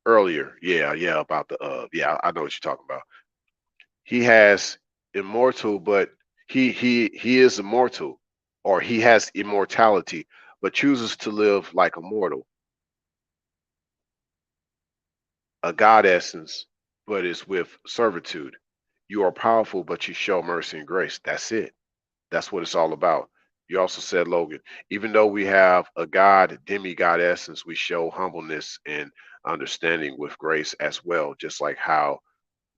earlier. Yeah, about the yeah, I know what you're talking about. He has immortal, but he is immortal, or he has immortality, but chooses to live like a mortal, a god essence, but is with servitude. You are powerful, but you show mercy and grace. That's it. That's what it's all about. You also said, Logan, even though we have a God, demigod essence, we show humbleness and understanding with grace as well, just like how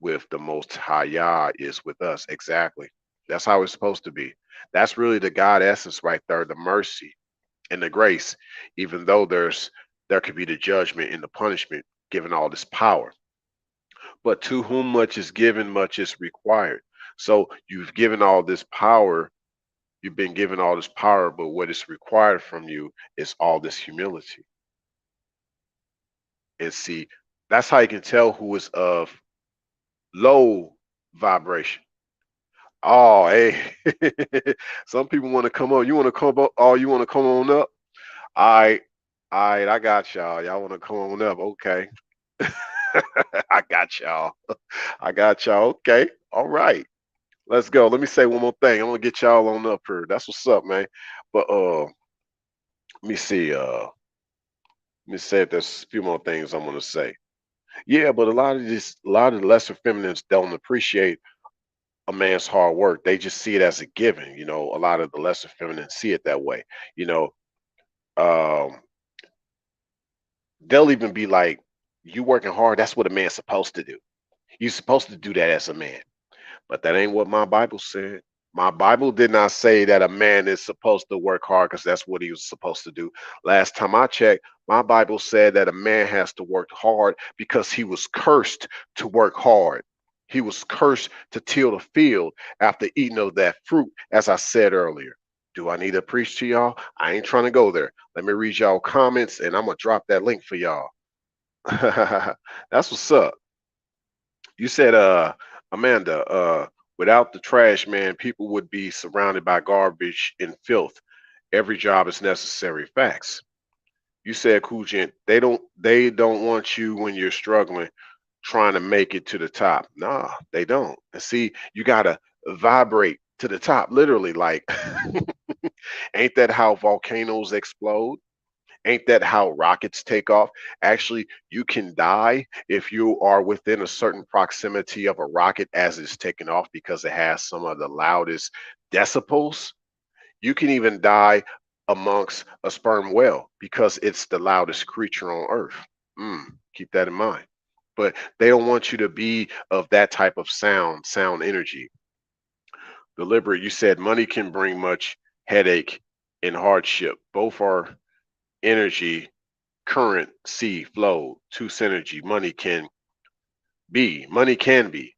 with the Most High Yah is with us. Exactly. That's how it's supposed to be. That's really the God essence right there, the mercy and the grace, even though there could be the judgment and the punishment given all this power. But to whom much is given, much is required. So you've given all this power. You've been given all this power, but what is required from you is all this humility. And see, that's how you can tell who is of low vibration. Oh, hey, some people want to come on. You want to come up? Oh, you want to come on up? All right, I got y'all. Y'all want to come on up? Okay. I got y'all. I got y'all. Okay. All right. Let's go. Let me say one more thing. I'm gonna get y'all on up here. That's what's up, man. But let me see. Let me say if there's a few more things I'm gonna say. Yeah, but a lot of the lesser feminines don't appreciate a man's hard work. They just see it as a given. A lot of the lesser feminines see it that way. You know, um, they'll even be like, "You working hard? That's what a man's supposed to do. You're supposed to do that as a man." But that ain't what my Bible said. My Bible did not say that a man is supposed to work hard because that's what he was supposed to do. Last time I checked, my Bible said that a man has to work hard because he was cursed to work hard. He was cursed to till the field after eating of that fruit, as I said earlier. Do I need to preach to y'all? I ain't trying to go there. Let me read y'all comments and I'm going to drop that link for y'all. That's what's up. You said, Amanda, without the trash man, people would be surrounded by garbage and filth. Every job is necessary. Facts. You said, cool gent, they don't want you when you're struggling, trying to make it to the top. Nah, they don't. And see, you gotta vibrate to the top, literally. Like, ain't that how volcanoes explode? Ain't that how rockets take off? Actually, you can die if you are within a certain proximity of a rocket as it's taking off because it has some of the loudest decibels. You can even die amongst a sperm whale because it's the loudest creature on earth. Keep that in mind. But they don't want you to be of that type of sound energy. Deliberate, you said money can bring much headache and hardship. Both are energy, current, C, flow, two synergy. Money can be. Money can be.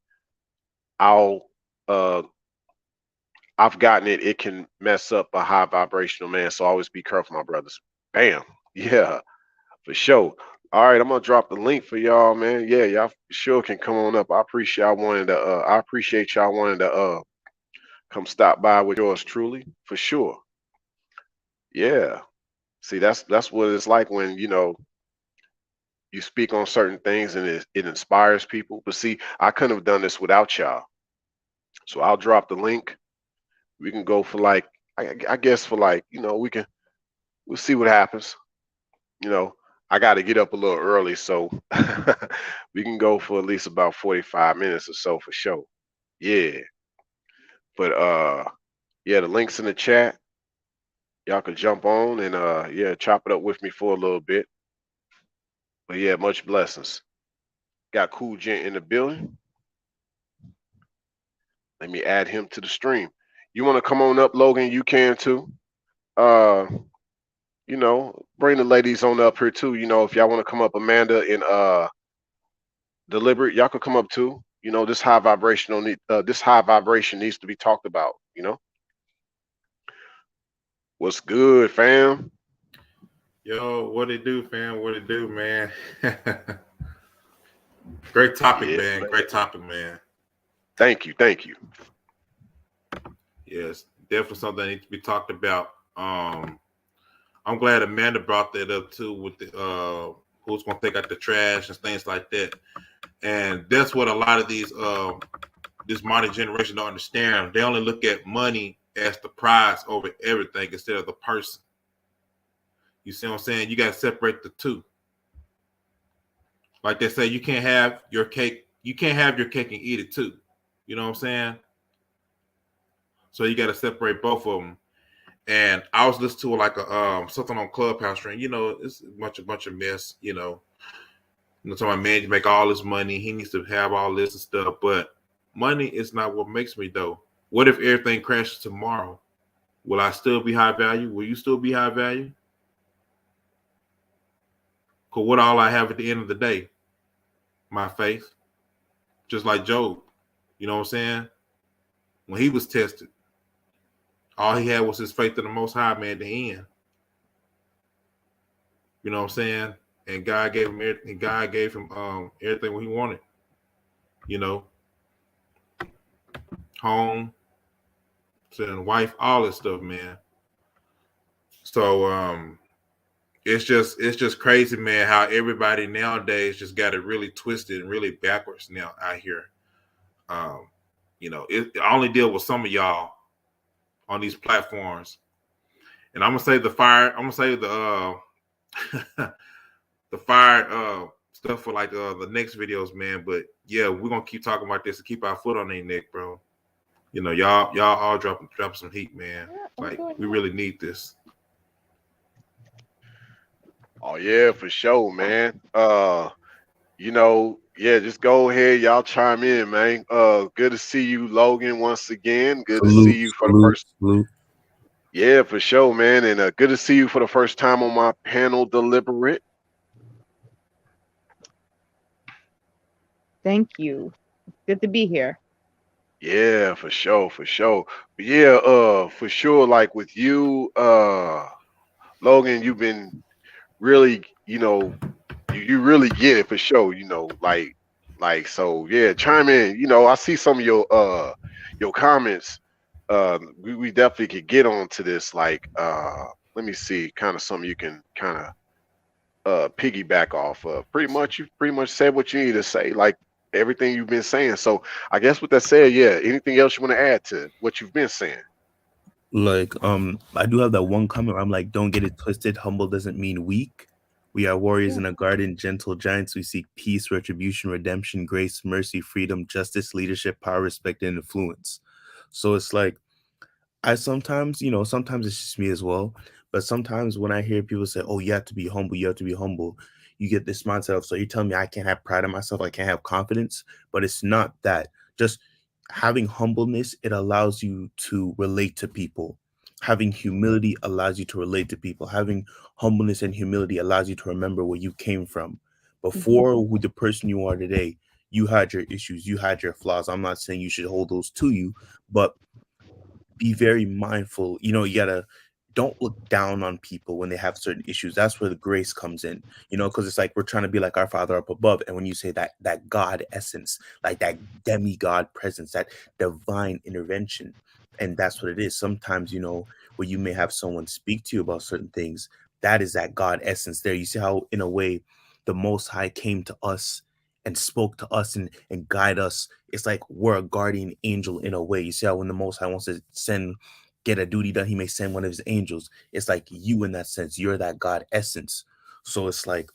I'll I've gotten it. It can mess up a high vibrational man. So always be careful, my brothers. Bam. Yeah, for sure. All right, I'm gonna drop the link for y'all, man. Yeah, y'all sure can come on up. I appreciate y'all wanting to come stop by with yours truly, for sure. Yeah. See, that's what it's like when, you speak on certain things and it inspires people. But see, I couldn't have done this without y'all. So I'll drop the link. We can go for like, I guess for like, we'll see what happens. I got to get up a little early, so we can go for at least about 45 minutes or so for sure. Yeah. But yeah, the link's in the chat. Y'all can jump on and yeah, chop it up with me for a little bit. But yeah, much blessings. Got Cool Gent in the building. Let me add him to the stream. You want to come on up, Logan? You can too. Bring the ladies on up here too. If y'all want to come up, Amanda and Deliberate, y'all could come up too. This high vibration needs to be talked about. What's good, fam? Yo, what it do, fam? What it do, man? Great topic, man. Great topic, man. Thank you. Yes, definitely something that needs to be talked about. I'm glad Amanda brought that up too, with the who's gonna take out the trash and things like that. And that's what a lot of these this modern generation don't understand. They only look at money as the prize over everything instead of the person. You see what I'm saying? You gotta separate the two. Like they say, you can't have your cake and eat it too. You know what I'm saying? So you gotta separate both of them. And I was listening to like a something on Clubhouse stream. It's a bunch of mess. Talking about, man, you make all this money, he needs to have all this and stuff. But money is not what makes me though. What if everything crashes tomorrow? Will I still be high value? Will you still be high value? Because what all I have at the end of the day? My faith. Just like Job. You know what I'm saying? When he was tested, all he had was his faith in the Most High, man, at the end. You know what I'm saying? And God gave him everything. God gave him everything what he wanted. Home, and wife, all this stuff, man. So it's just crazy, man, how everybody nowadays just got it really twisted and really backwards now out here. I only deal with some of y'all on these platforms, and I'm gonna say the the fire stuff for like the next videos, man. But yeah, we're gonna keep talking about this and keep our foot on their neck, bro. Y'all all drop some heat, man. Like, we really need this. Oh yeah, for sure, man. Yeah, just go ahead, y'all chime in, man. Good to see you, Logan, once again. Good to see you for the first. Yeah, for sure, man. And good to see you for the first time on my panel, Deliberate. Thank you. It's good to be here. Yeah, for sure. But yeah, for sure, like with you, Logan, you've been really, you really get it for sure, so yeah, chime in. I see some of your comments. We definitely could get onto this, like let me see kind of something you can kind of piggyback off of. You pretty much said what you need to say, like everything you've been saying. So I guess with that said, yeah, anything else you want to add to what you've been saying? Like, I do have that one comment where I'm like, don't get it twisted. Humble doesn't mean weak. We are warriors Yeah. in a garden, gentle giants. We seek peace, retribution, redemption, grace, mercy, freedom, justice, leadership, power, respect, and influence. So it's like, I sometimes, sometimes it's just me as well. But sometimes when I hear people say, oh, you have to be humble, you have to be humble, you get this mindset of, so you're telling me I can't have pride in myself, I can't have confidence. But it's not that. Just having humbleness, it allows you to relate to people. Having humility allows you to relate to people. Having humbleness and humility allows you to remember where you came from. Hmm. Before, who the person you are today, you had your issues, you had your flaws. I'm not saying you should hold those to you, but be very mindful. You gotta don't look down on people when they have certain issues. That's where the grace comes in, because it's like we're trying to be like our Father up above. And when you say that God essence, like that demigod presence, that divine intervention, and that's what it is. Sometimes, where you may have someone speak to you about certain things, that is that God essence there. You see how, in a way, the Most High came to us and spoke to us and guide us. It's like we're a guardian angel in a way. You see how when the Most High wants to get a duty done, he may send one of his angels. It's like you in that sense. You're that God essence. So it's like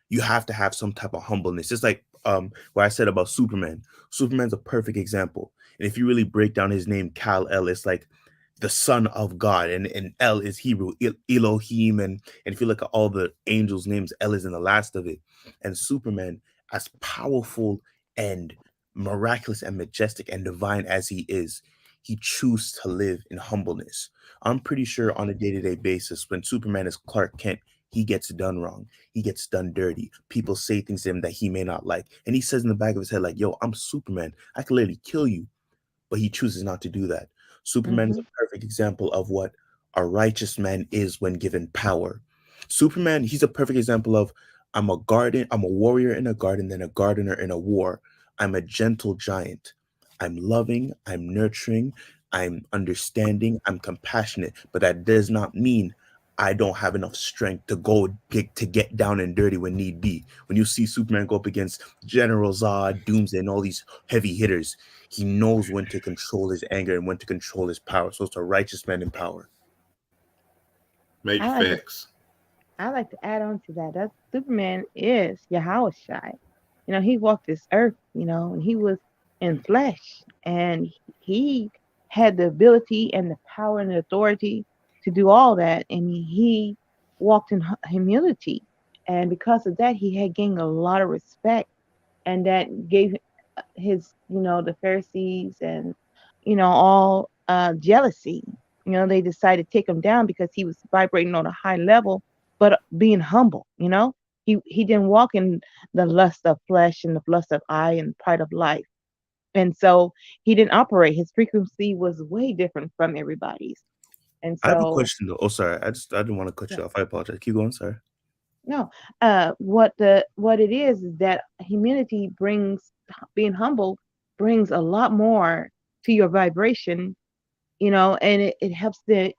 you have to have some type of humbleness. It's like what I said about Superman. Superman's a perfect example. And if you really break down his name, Kal-El, it's like the son of God, and El is Hebrew, Elohim, and if you look at all the angels' names, El is in the last of it. And Superman, as powerful and miraculous and majestic and divine as he is, he chooses to live in humbleness. I'm pretty sure on a day-to-day basis, when Superman is Clark Kent, he gets done wrong. He gets done dirty. People say things to him that he may not like. And he says in the back of his head, like, yo, I'm Superman. I can literally kill you. But he chooses not to do that. Superman is Hmm. a perfect example of what a righteous man is when given power. Superman, he's a perfect example of I'm a warrior in a garden, then a gardener in a war. I'm a gentle giant. I'm loving, I'm nurturing, I'm understanding, I'm compassionate, but that does not mean I don't have enough strength to get down and dirty when need be. When you see Superman go up against General Zod, Doomsday, and all these heavy hitters, he knows when to control his anger and when to control his power. So it's a righteous man in power. Major I like to facts. I like to add on to that. That Superman is Yahweh Shai. He walked this earth, and he was in flesh, and he had the ability and the power and the authority to do all that, and he walked in humility, and because of that, he had gained a lot of respect, and that gave his, the Pharisees and, all jealousy. They decided to take him down because he was vibrating on a high level, but being humble. He didn't walk in the lust of flesh and the lust of eye and pride of life, and so he didn't operate. His frequency was way different from everybody's, and I have a so question though. Oh, sorry. I didn't want to cut yeah. you off. I apologize. Keep going. Sorry. No, what it is that humility brings, being humble brings a lot more to your vibration, and it helps the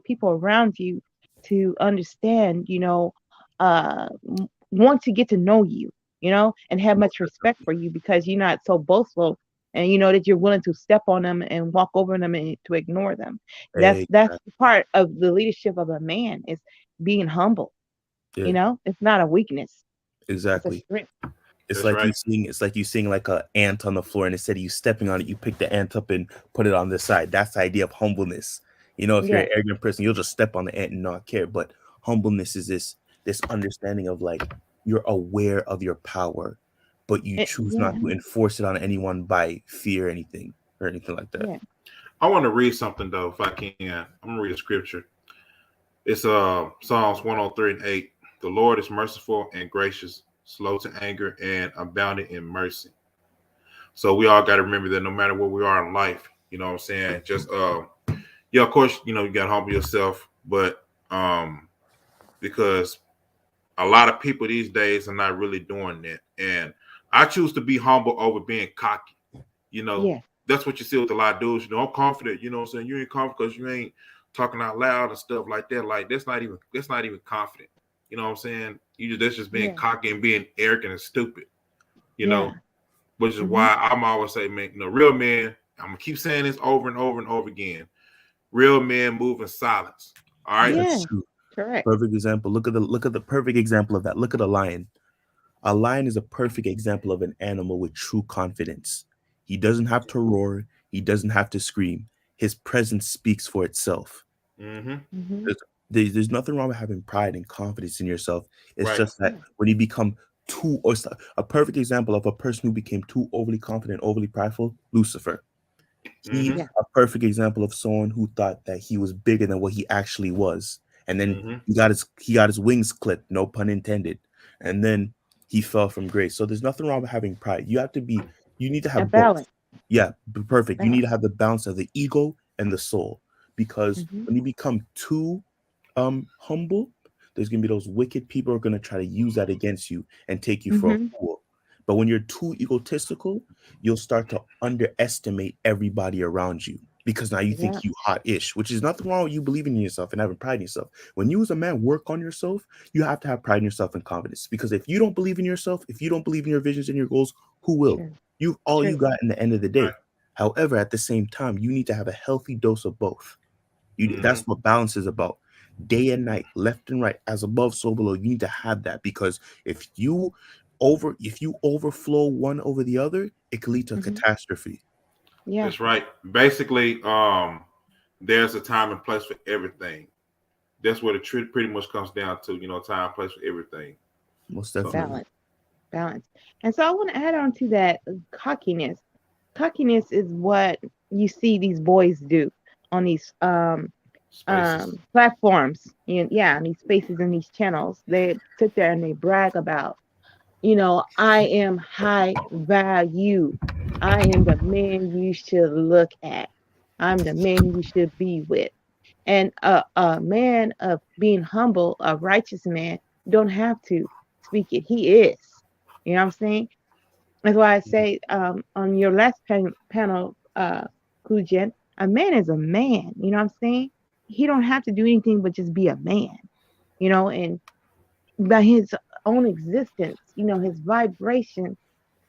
people around you to understand, want to get to know you, and have much respect for you because you're not so boastful, and that you're willing to step on them and walk over them and to ignore them. That's Exactly. part of the leadership of a man, is being humble. Yeah. It's not a weakness. It's a Exactly. strength. It's That's like right. you seeing like a ant on the floor, and instead of you stepping on it, you pick the ant up and put it on the side. That's the idea of humbleness. If you're an Yes. arrogant person, you'll just step on the ant and not care. But humbleness is this understanding of like you're aware of your power, but you choose not Yeah. to enforce it on anyone by fear or anything like that. Yeah. I want to read something though, if I can. I'm gonna read a scripture. It's Psalms 103:8. The Lord is merciful and gracious, slow to anger, and abounding in mercy. So we all got to remember that no matter where we are in life, you know what I'm saying? Just yeah, of course, you got to humble yourself, but because a lot of people these days are not really doing that. And I choose to be humble over being cocky. You know, Yes. that's what you see with a lot of dudes. I'm confident, you know what I'm saying? You ain't confident because you ain't talking out loud and stuff like that. Like that's not even confident. You know what I'm saying? That's just being Yeah. cocky and being arrogant and stupid, you Yeah. know, which is Mhm. why I'm always say, man, real men, I'm gonna keep saying this over and over and over again. Real men move in silence. All right. Yeah. That's true. Correct. Perfect example. Look at the perfect example of that. Look at a lion. A lion is a perfect example of an animal with true confidence. He doesn't have to roar. He doesn't have to scream. His presence speaks for itself. Mm-hmm. Mm-hmm. There's nothing wrong with having pride and confidence in yourself. It's Right. just that when you become too, or a perfect example of a person who became too overly confident, overly prideful, Lucifer. He's Mm-hmm. Yeah. a perfect example of someone who thought that he was bigger than what he actually was, and then Mm-hmm. he got his wings clipped, no pun intended, and then he fell from grace. So there's nothing wrong with having pride. You need to A have both. balance. Yeah, perfect. You need to Balance. have the balance of the ego and the soul, because Mm-hmm. when you become too humble, there's gonna be those wicked people who are gonna try to use that against you and take you for a Mm-hmm. fool. But when you're too egotistical, you'll start to underestimate everybody around you, because now you Yeah. think you hot-ish, which is nothing wrong with you believing in yourself and having pride in yourself. When you as a man work on yourself, you have to have pride in yourself and confidence, because if you don't believe in yourself, if you don't believe in your visions and your goals, who will? True. You all you True. got in the end of the Right. day. However, at the same time, you need to have a healthy dose of both. Mm-hmm. That's what balance is about. Day and night, left and right, as above, so below. You need to have that, because if you overflow one over the other, it can lead to a Mm-hmm. catastrophe. Yeah. That's right. Basically, there's a time and place for everything. That's what it pretty much comes down to. Time and place for everything. Most So, definitely. Balance. Balance. And so I want to add on to that cockiness. Cockiness is what you see these boys do on these spaces. platforms. Yeah, in these spaces and these channels. They sit there and they brag about, I am high value. I am the man you should look at. I'm the man you should be with. And a man of being humble, a righteous man, don't have to speak it. He is. You know what I'm saying? That's why I say on your last panel, Kujen, a man is a man. You know what I'm saying? He don't have to do anything but just be a man. And by his own existence, his vibration,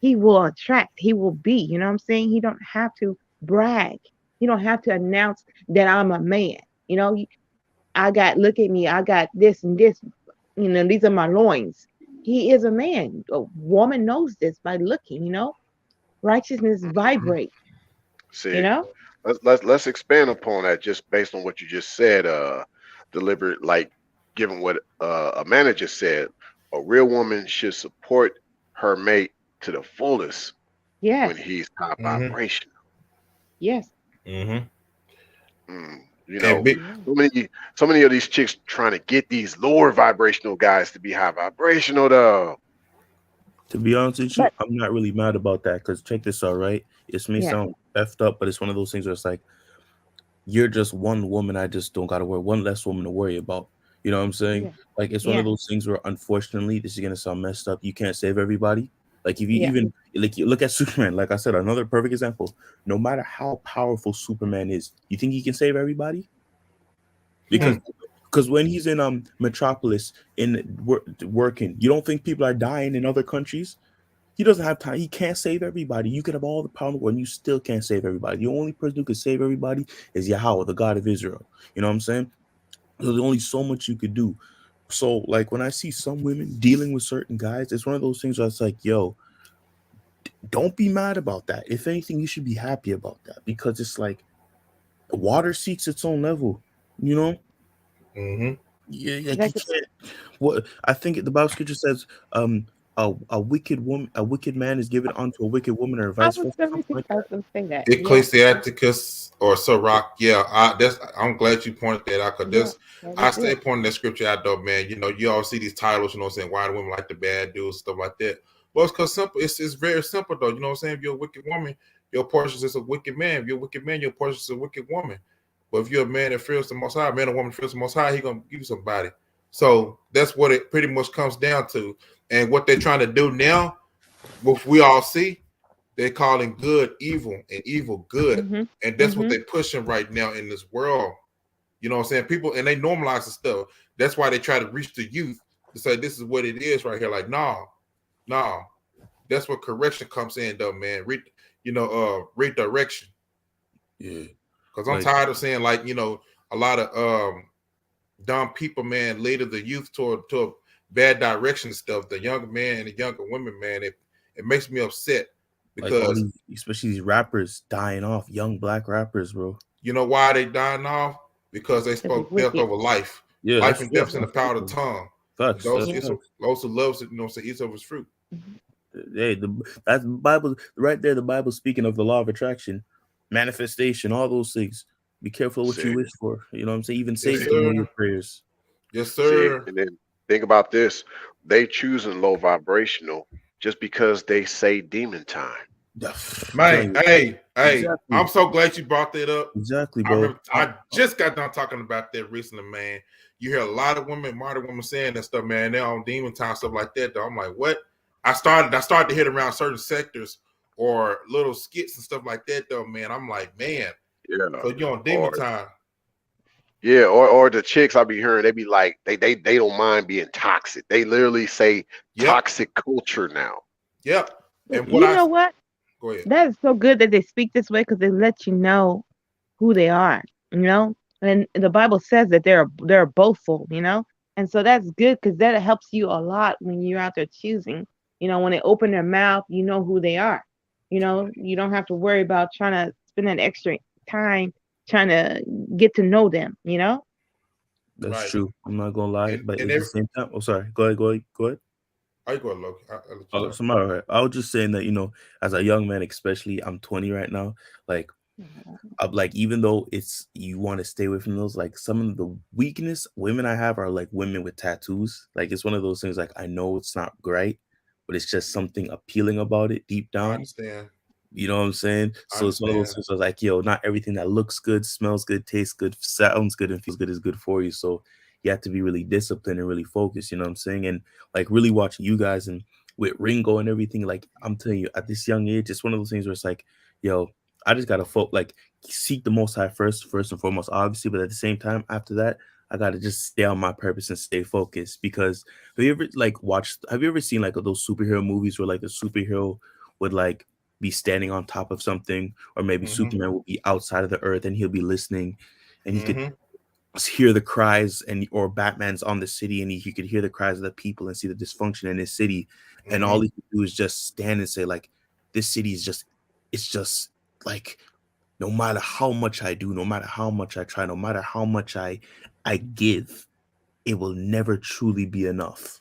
he will attract. He will be. You know what I'm saying? He don't have to brag. He don't have to announce that I'm a man. You know, I got, look at me, I got this and this, these are my loins. He is a man. A woman knows this by looking, righteousness vibrate, you See, know? let's expand upon that just based on what you just said. Deliberate, like given what a manager said, a real woman should support her mate to the fullest when Yes, he's high Mm-hmm. vibration. yes, Mm-hmm. Mm, you And know, big. yeah. so many of these chicks trying to get these lower vibrational guys to be high vibrational though. To be honest with you, But I'm not really mad about that, because check this out, right? It may yeah, sound effed up, but it's one of those things where it's like, you're just one woman. I just don't got to worry. One less woman to worry about. You know what I'm saying? yeah, Like, it's one of yeah, those things where, unfortunately, this is gonna sound messed up. You can't save everybody. Like, if you yeah. even like, you look at Superman. Like I said, another perfect example. No matter how powerful Superman is, you think he can save everybody? Hmm. Because when he's in Metropolis working, you don't think people are dying in other countries? He doesn't have time. He can't save everybody. You could have all the power in the world, and you still can't save everybody. The only person who could save everybody is Yahweh, the God of Israel. You know what I'm saying? So there's only so much you could do. So, like, when I see some women dealing with certain guys, it's one of those things where it's like, yo, don't be mad about that. If anything, you should be happy about that, because it's like water seeks its own level. You know? Mm-hmm. Yeah, like you That could, can't. What I think the Bible scripture says, a wicked woman, a wicked man is given unto a wicked woman, or I vice was versa, gonna something say, like I was that. gonna say that. Yeah, Ecclesiasticus or Sirach. Yeah, I'm glad you pointed that out, because yeah, that is I stay it. pointing that scripture out though, man. You all see these titles, saying why do women like the bad dudes, stuff like that. Well, it's because simple. It's very simple though. You know what I'm saying? If you're a wicked woman, your portion is a wicked man. If you're a wicked man, your portion is a wicked woman. But if you're a man that fears the Most High, a man or woman fears the Most High, He gonna give you somebody. So that's what it pretty much comes down to. And what they're trying to do now, what we all see, they're calling good evil and evil good. Mhm, And that's what mhm. they're pushing right now in this world. You know what I'm saying? People, and they normalize the stuff. That's why they try to reach the youth to say this is what it is right here. Like, no. That's what correction comes in, though, man. Redirection. Yeah, Because I'm Like, tired of seeing like a lot of dumb people, man, lead the youth to a bad direction and stuff. The younger men and the younger women, man, it makes me upset like all because these, especially these rappers dying off, young black rappers, bro. you know why they dying off? Because they Because it's spoke death wicked. over life. Yeah, Life that's and death in the power of the facts. tongue. And Facts. those That's Yeah. facts. those who loves it, eats of his fruit. Hey, that's the Bible right there. The Bible speaking of the law of attraction, manifestation, all those things. Be careful what you See, wish for. You know what I'm saying? Even Yes, Satan see, can hear sir. your prayers. Yes, see, sir. and then think about this: they choosing low vibrational just because they say demon time. I'm telling Man, you. hey, Exactly. I'm so glad you brought that up. Exactly, I bro. remember I just got done talking about that recently, man. You hear a lot of women, modern women saying that stuff, man. They're on demon time, stuff like that. Though I'm like, what? I started to hit around certain sectors or little skits and stuff like that, though, man. I'm like, man, Yeah, so you on demon or time. yeah, or the chicks I be hearing, they be like, they don't mind being toxic. They literally say Yep, toxic culture now. yep. And what You I know what? go ahead. That is so good that they speak this way because they let you know who they are, you know? And the Bible says that they're boastful, you know? And so that's good because that helps you a lot when you're out there choosing. You know, when they open their mouth, you know who they are. You know, you don't have to worry about trying to spend that extra time trying to get to know them, you know? That's Right. true. I'm not gonna lie, but And at the every same time, oh sorry, go ahead, go ahead, go ahead. I go ahead, Loki. I'll let you Oh, talk. so all right. I was just saying that as a young man, especially, I'm 20 right now. Like, like even though it's you want to stay away from those, like some of the weakness women I have are like women with tattoos. Like it's one of those things. Like I know it's not great, but it's just something appealing about it deep I down. understand. You know what I'm saying? I So it's one of those understand. things. I was like, yo, not everything that looks good, smells good, tastes good, sounds good, and feels good is good for you. So you have to be really disciplined and really focused. You know what I'm saying? And like really watching you guys and with Ringo and everything. Like I'm telling you, at this young age, it's one of those things where it's like, yo, I just gotta like seek the Most High first and foremost, obviously. But at the same time, after that, I gotta just stay on my purpose and stay focused. Because have you ever like watched? Have you ever seen like those superhero movies where like the superhero would like be standing on top of something, or maybe Mm-hmm. Superman will be outside of the earth and he'll be listening, and he could Mm-hmm. hear the cries, and or Batman's on the city and he could hear the cries of the people and see the dysfunction in his city, and all Mm-hmm. he could do is just stand and say like, this city is just, it's just like, no matter how much I do, no matter how much I try, no matter how much I give, it will never truly be enough.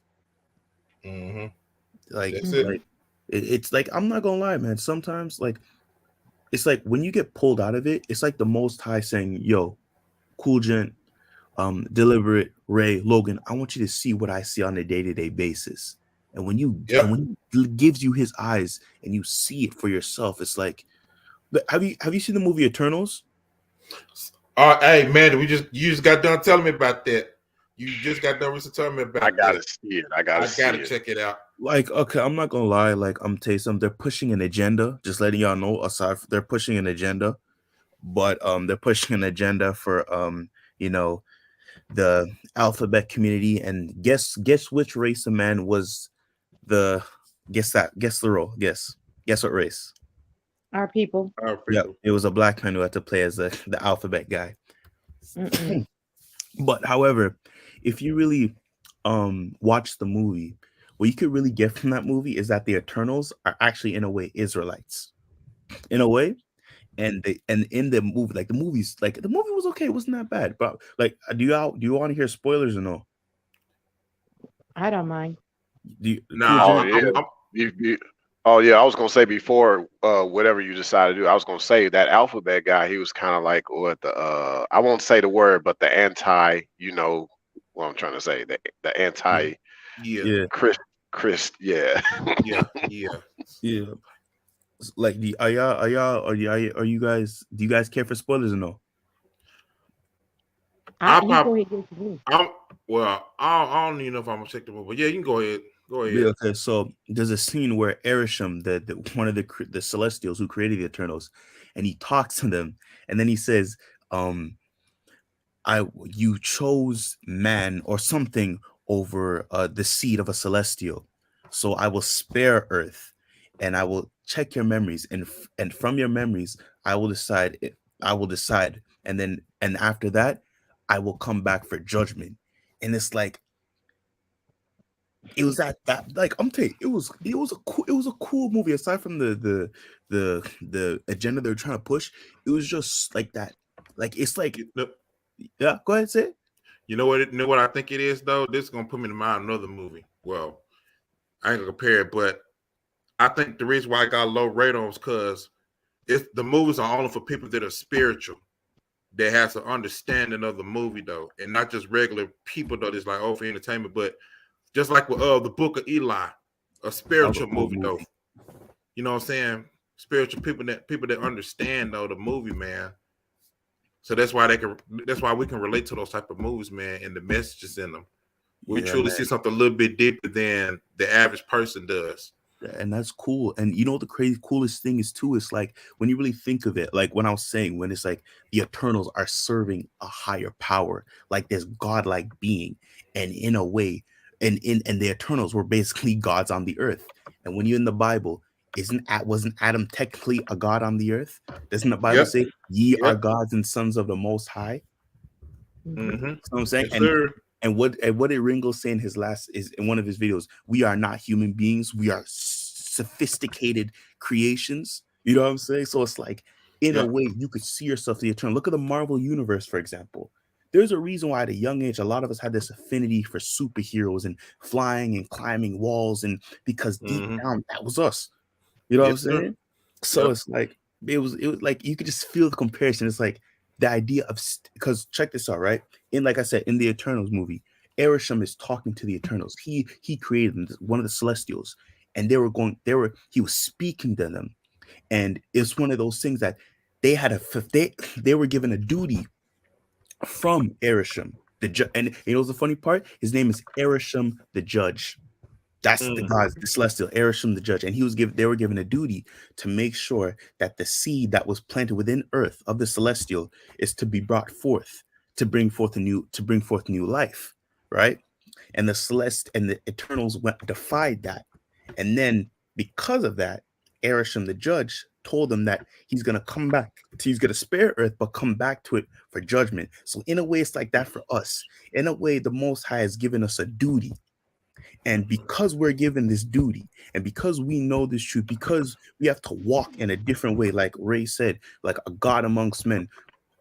Mm-hmm. Like That's it. Mhm. like it's like, I'm not gonna lie, man, sometimes like it's like when you get pulled out of it, it's like the Most High saying, yo, Cool Gent, Deliberate, Ray, Logan, I want you to see what I see on a day-to-day basis. And Yep. when he gives you his eyes and you see it for yourself, it's like, have you seen the movie Eternals? Hey man, you just got done telling me about that. You just got done recently telling me I about gotta that. see it. I gotta I see gotta it. check it out. Like, okay, I'm not gonna lie, like I'm telling you something, they're pushing an agenda, just letting y'all know, they're pushing an agenda, but they're pushing an agenda for you know, the alphabet community, and guess which race of man was the guess the role, guess what race. Our people. All right, Yep, Freeflow. it was a black man who had to play as the alphabet guy. Mm-mm. But however, if you really watch the movie, what you could really get from that movie is that the Eternals are actually in a way Israelites, in a way. And in the movie, like the movie was okay, it wasn't that bad. But like, do you want to hear spoilers or no? I don't mind. Cool Nah, Oh Jen? yeah. You oh yeah, I was gonna say before whatever you decide to do, I was gonna say that alphabet guy, he was kind of like what the I won't say the word, but the anti, you know what I'm trying to say, the anti yeah, Yeah, Chris, yeah. yeah, yeah. yeah. Like, the are you guys, do you guys care for spoilers or no? I You go pop. ahead and get it to me. I'm well. I don't even know if I'm gonna check the movie, but yeah, you can go ahead. Go Yeah, ahead. okay, so there's a scene where Erisham, the one of the Celestials who created the Eternals, and he talks to them, and then he says, um, you chose man or something over the seed of a celestial, so I will spare Earth, and I will check your memories, and from your memories, I will decide I will decide, and after that, I will come back for judgment. And it's like it was at that like I'm telling you, it was a cool movie. Aside from the agenda they're trying to push, it was just like that. Like it's like yeah, go ahead, say it. You know what I think it is though? This is gonna put me in mind another movie. Well, I ain't gonna compare it, but I think the reason why I got low rate on is because the movies are only for people that are spiritual, that has an understanding of the movie though, and not just regular people though. That's like for entertainment, but just like with the Book of Eli, a spiritual movie though. You know what I'm saying? Spiritual people that understand though the movie, man. So that's why we can relate to those type of movies, man, and the messages in them. We truly see something a little bit deeper than the average person does. And that's cool. And you know the coolest thing is too, is like when you really think of it, like when I was saying, when it's like the Eternals are serving a higher power, like this godlike being, and in a way, and the Eternals were basically gods on the earth. And when you're in the Bible, wasn't Adam technically a god on the earth? Doesn't the Bible say ye are gods and sons of the Most High? Mm-hmm. You know what I'm saying? Yes, and what did Ringo say in in one of his videos? We are not human beings. We are sophisticated creations. You know what I'm saying? So it's like, in a way, you could see yourself the Eternal. Look at the Marvel universe, for example. There's a reason why at a young age, a lot of us had this affinity for superheroes and flying and climbing walls, and because deep down, that was us. You know what I'm saying? So it's like it was like you could just feel the comparison. It's like the idea of, because check this out, right? Like I said, in the Eternals movie, Erisham is talking to the Eternals. He created them, one of the Celestials, and he was speaking to them, and it's one of those things that they were given a duty from Erisham, the judge. And you know the funny part? His name is Erisham the Judge. That's the gods, the celestial, Erisham the Judge, and they were given a duty to make sure that the seed that was planted within Earth of the celestial is to be brought forth, to bring forth new life, right? And the Eternals defied that, and then because of that, Erisham the Judge told them that he's gonna come back. He's gonna spare Earth, but come back to it for judgment. So in a way, it's like that for us. In a way, the Most High has given us a duty. And because we're given this duty, and because we know this truth, because we have to walk in a different way, like Ray said, like a God amongst men,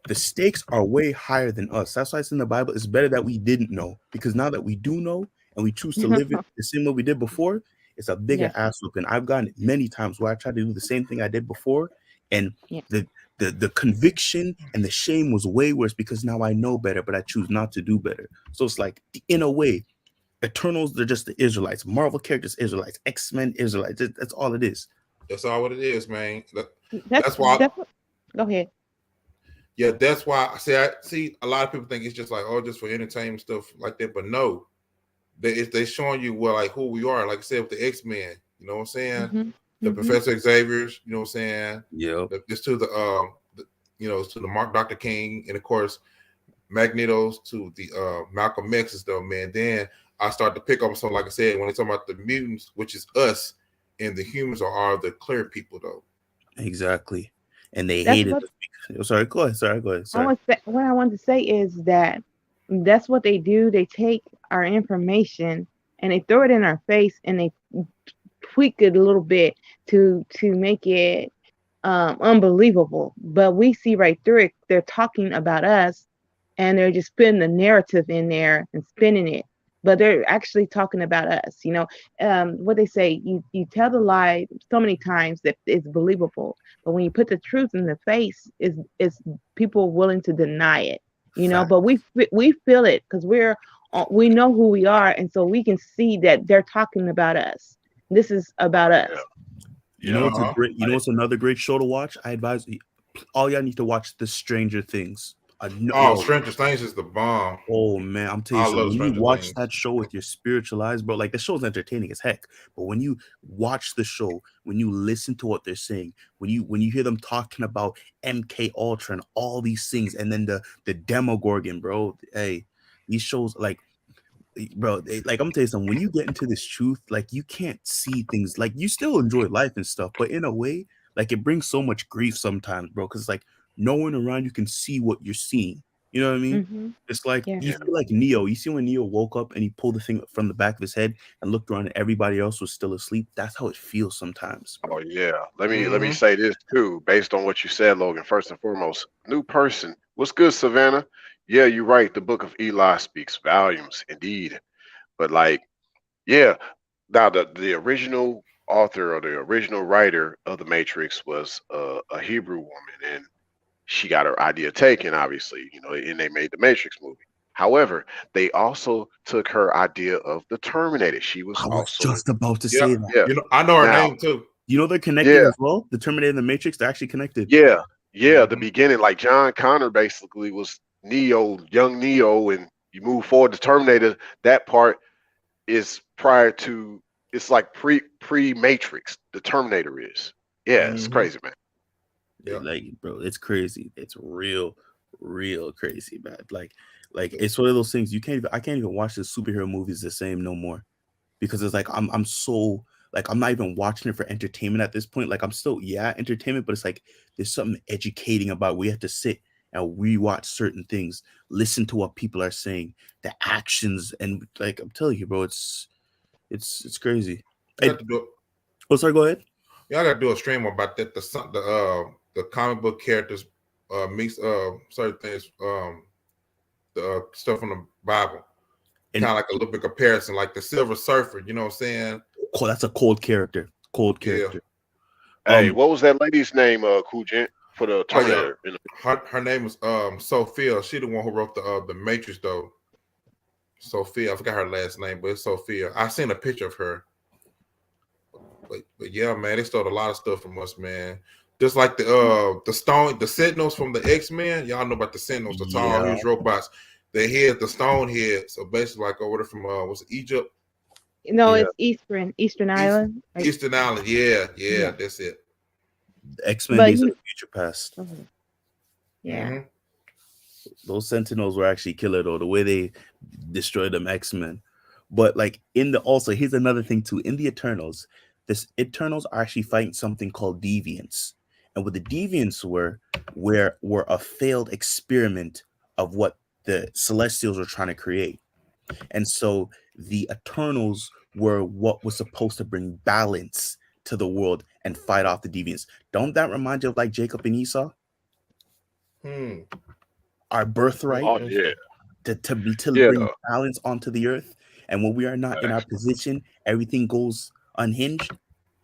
the stakes are way higher than us. That's why it's in the Bible. It's better that we didn't know, because now that we do know and we choose to live it the same way we did before, it's a bigger ass whooping. I've gotten it many times where I tried to do the same thing I did before, and the conviction and the shame was way worse because now I know better, but I choose not to do better. So it's like, in a way, Eternals, they're just the Israelites. Marvel characters, Israelites. X-Men, Israelites. That's all it is. That's all what it is, man. That's why. Go ahead. Yeah, that's why I see a lot of people think it's just like, just for entertainment stuff like that. But no, they're showing you who we are. Like I said, with the X-Men, you know what I'm saying? The Professor Xavier's, you know what I'm saying? Yeah. Just to to the Mark Dr. King, and of course Magneto's, to the Malcolm X's though, man. Then I start to pick up something, like I said, when they talk about the mutants, which is us, and the humans are the clear people though. Exactly. And they hated it. Sorry, go ahead. Sorry. What I want to say is that that's what they do. They take our information and they throw it in our face, and they tweak it a little bit to make it unbelievable. But we see right through it. They're talking about us, and they're just putting the narrative in there and spinning it. But they're actually talking about us. What they say, you tell the lie so many times that it's believable, but when you put the truth in the face, is people willing to deny it. But we feel it because we know who we are, and so we can see that they're talking about us. This is about us. You know what's another great show to watch? I advise you, all y'all need to watch the Stranger Things. Stranger Things is the bomb. Oh man, I'm telling you, so when you watch that show with your spiritual eyes, bro, like the show's entertaining as heck. But when you watch the show, when you listen to what they're saying, when you hear them talking about MK Ultra and all these things, and then the Demogorgon, bro, hey, these shows bro, like I'm telling you something, when you get into this truth, like you can't see things, like you still enjoy life and stuff, but in a way, like it brings so much grief sometimes, bro, because like no one around you can see what you're seeing. You know what I mean? Mm-hmm. It's like Yeah. you feel like Neo. You see when Neo woke up and he pulled the thing from the back of his head and looked around and everybody else was still asleep. That's how it feels sometimes, Oh bro. yeah. Let me Mm-hmm. say this too, based on what you said, Logan. First and foremost, new person. What's good, Savannah? Yeah, you're right. The book of Eli speaks volumes, indeed. But like, yeah. Now the original author or the original writer of the Matrix was a Hebrew woman, and she got her idea taken, obviously, and they made the Matrix movie. However, they also took her idea of the Terminator. She was I was also, just about to Yeah, say that. yeah. I know her Now, name too. You know they're connected yeah, as well. The Terminator and the Matrix, they're actually connected. yeah, yeah. The Mm-hmm. beginning, like John Connor, basically was Neo, young Neo, and you move forward to Terminator. That part is prior to. It's like pre Matrix. The Terminator is. Yeah, it's Mm-hmm. crazy, man. Yeah. Like, bro, it's crazy. It's real crazy, man. Like it's one of those things I can't even watch the superhero movies the same no more because it's like I'm so like I'm not even watching it for entertainment at this point. Like I'm still entertainment, but it's like there's something educating about we have to sit and rewatch certain things, listen to what people are saying, the actions, and like I'm telling you, bro, it's crazy. I got to do. Oh, sorry, go ahead. Yeah, I got to do a stream about that. The comic book characters mix certain things the stuff from the Bible. And Kind of like a little bit comparison, like the Silver Surfer. You know what I'm saying? that's a cold character. Cold Yeah. character. Hey, what was that lady's name, Cool Gent, for the Oh yeah. Terminator? Her name is Sophia. She the one who wrote the Matrix though. Sophia, I forgot her last name, but it's Sophia. I seen a picture of her. But yeah, man, they stole a lot of stuff from us, man. Just like the Sentinels from the X-Men. Y'all know about the Sentinels, the tall, Yeah. huge robots. They had the stone head. So basically like over there from was it Egypt? No, Yeah. it's Eastern Island. Like, Eastern Island. Yeah, yeah. that's it. X-Men But Days of he, the Future Past. yeah. Mhm. Those Sentinels were actually killer though, the way they destroyed them X-Men. But like here's another thing too. In the Eternals, this Eternals are actually fighting something called deviants. And what the deviants were a failed experiment of what the Celestials were trying to create. And so the Eternals were what was supposed to bring balance to the world and fight off the deviants. Don't that remind you of like Jacob and Esau? Our birthright Oh yeah, to yeah. bring balance onto the earth. And when we are not in our position, everything goes unhinged.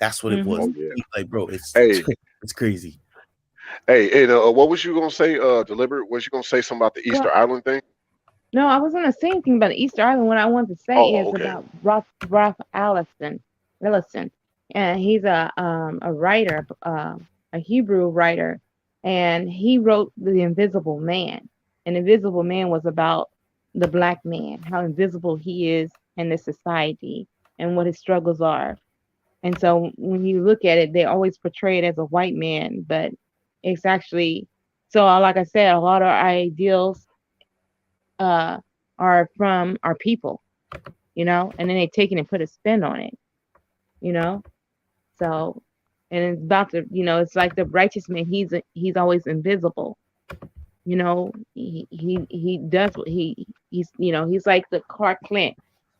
That's what it was. Oh yeah. Like, bro, it's Hey, it's crazy. hey, and what was you gonna say? Deliberate? Was you gonna say something about the Well, Easter Island thing? no, I was gonna say anything about the Easter Island. What I wanted to say Oh, is okay. about Roth Ellison, and he's a writer, a Hebrew writer, and he wrote The Invisible Man. And Invisible Man was about the black man, how invisible he is in this society, and what his struggles are. And so when you look at it, they always portray it as a white man, but it's actually so. Like I said, a lot of our ideals uh, are from our people, and then they take it and put a spin on it, you know. So, and it's about to, it's like the righteous man. He's always invisible, He does what he's like the Clark Kent,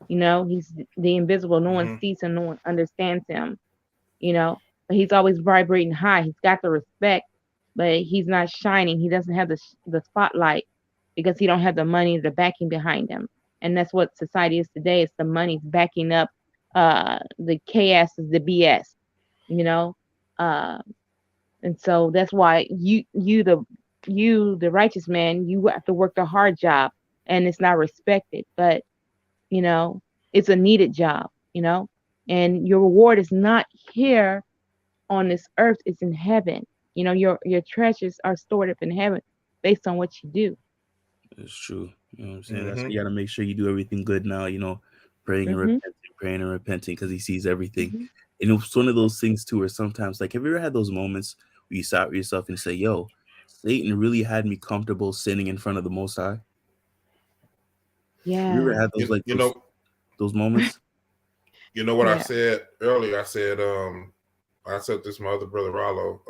He's the invisible. No one sees him. No one understands him, But he's always vibrating high. He's got the respect, but he's not shining. He doesn't have the spotlight because he don't have the money, the backing behind him. And that's what society is today. It's the money's backing up the chaos is the BS, you know. Uh, and so that's why the righteous man, you have to work the hard job, and it's not respected, but you know, it's a needed job, and your reward is not here on this earth, it's in heaven. Your treasures are stored up in heaven based on what you do. It's true. You know what I'm saying? That's why you gotta make sure you do everything good now, praying and repenting because he sees everything. And it's one of those things too where sometimes, like, have you ever had those moments where you stop yourself and say, yo, Satan really had me comfortable sinning in front of the Most High? Yeah. Have you ever had those those moments? You know what I Yeah. said earlier? I said this to my other brother Rollo.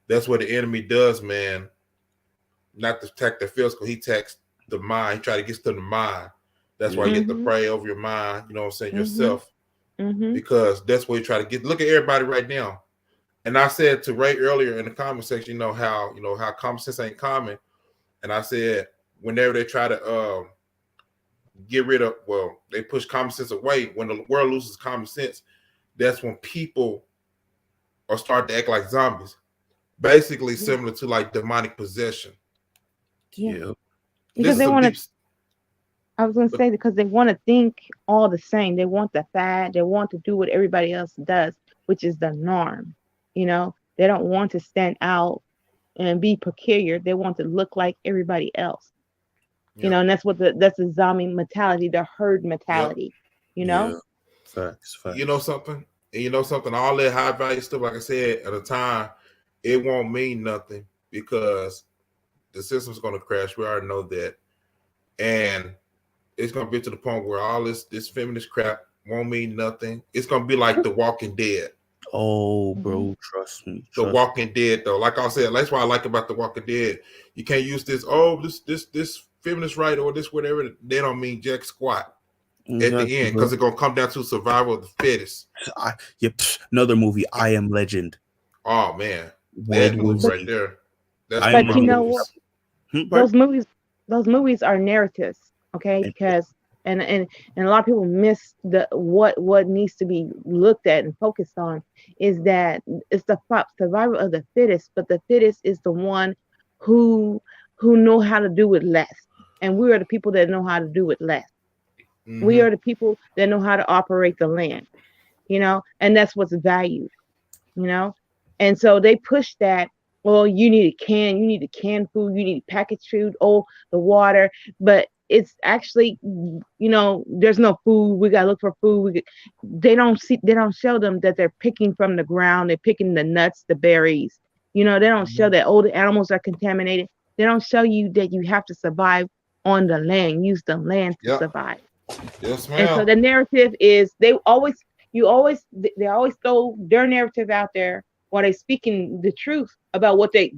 That's what the enemy does, man. Not to attack the physical, he attacks the mind. He try to get to the mind. That's why you get to pray over your mind, you know what I'm saying, yourself. Because that's what you try to get. Look at everybody right now. And I said to Ray earlier in the comment section, you know how common sense ain't common. And I said, whenever they try to get rid of, well, they push common sense away. When the world loses common sense, that's when people are starting to act like zombies. Basically similar to like demonic possession. Yeah. Because they want to, I was going to say, because they want to think all the same. They want the fad. They want to do what everybody else does, which is the norm. You know, they don't want to stand out and be peculiar. They want to look like everybody else. You know, and that's the zombie mentality, the herd mentality. You know, facts. You know something, all that high value stuff. Like I said, at a time, it won't mean nothing because the system's going to crash. We already know that, and it's going to be to the point where all this feminist crap won't mean nothing. It's going to be like The Walking Dead. Oh, bro, trust me. The Walking Dead, though, like I said, that's what I like about The Walking Dead. You can't use this feminist right or this whatever. They don't mean jack squat at the end because it's gonna come down to survival of the fittest. Another movie, I Am Legend. Oh man, that movie right there. But you know what? Those movies are narratives, okay? Because and a lot of people miss what needs to be looked at and focused on is that it's the survival of the fittest, but the fittest is the one who know how to do it less. And we are the people that know how to do it less. We are the people that know how to operate the land, you know, and that's what's valued, you know. And so they push that, well, you need canned food, you need packaged food, the water, but it's actually, you know, there's no food. We gotta look for food. They don't show them that they're picking from the ground. They're picking the nuts, the berries. You know, they don't show that the animals are contaminated. They don't show you that you have to survive on the land, use the land to survive. Yes, ma'am. And so the narrative is they always throw their narrative out there while they're speaking the truth about what they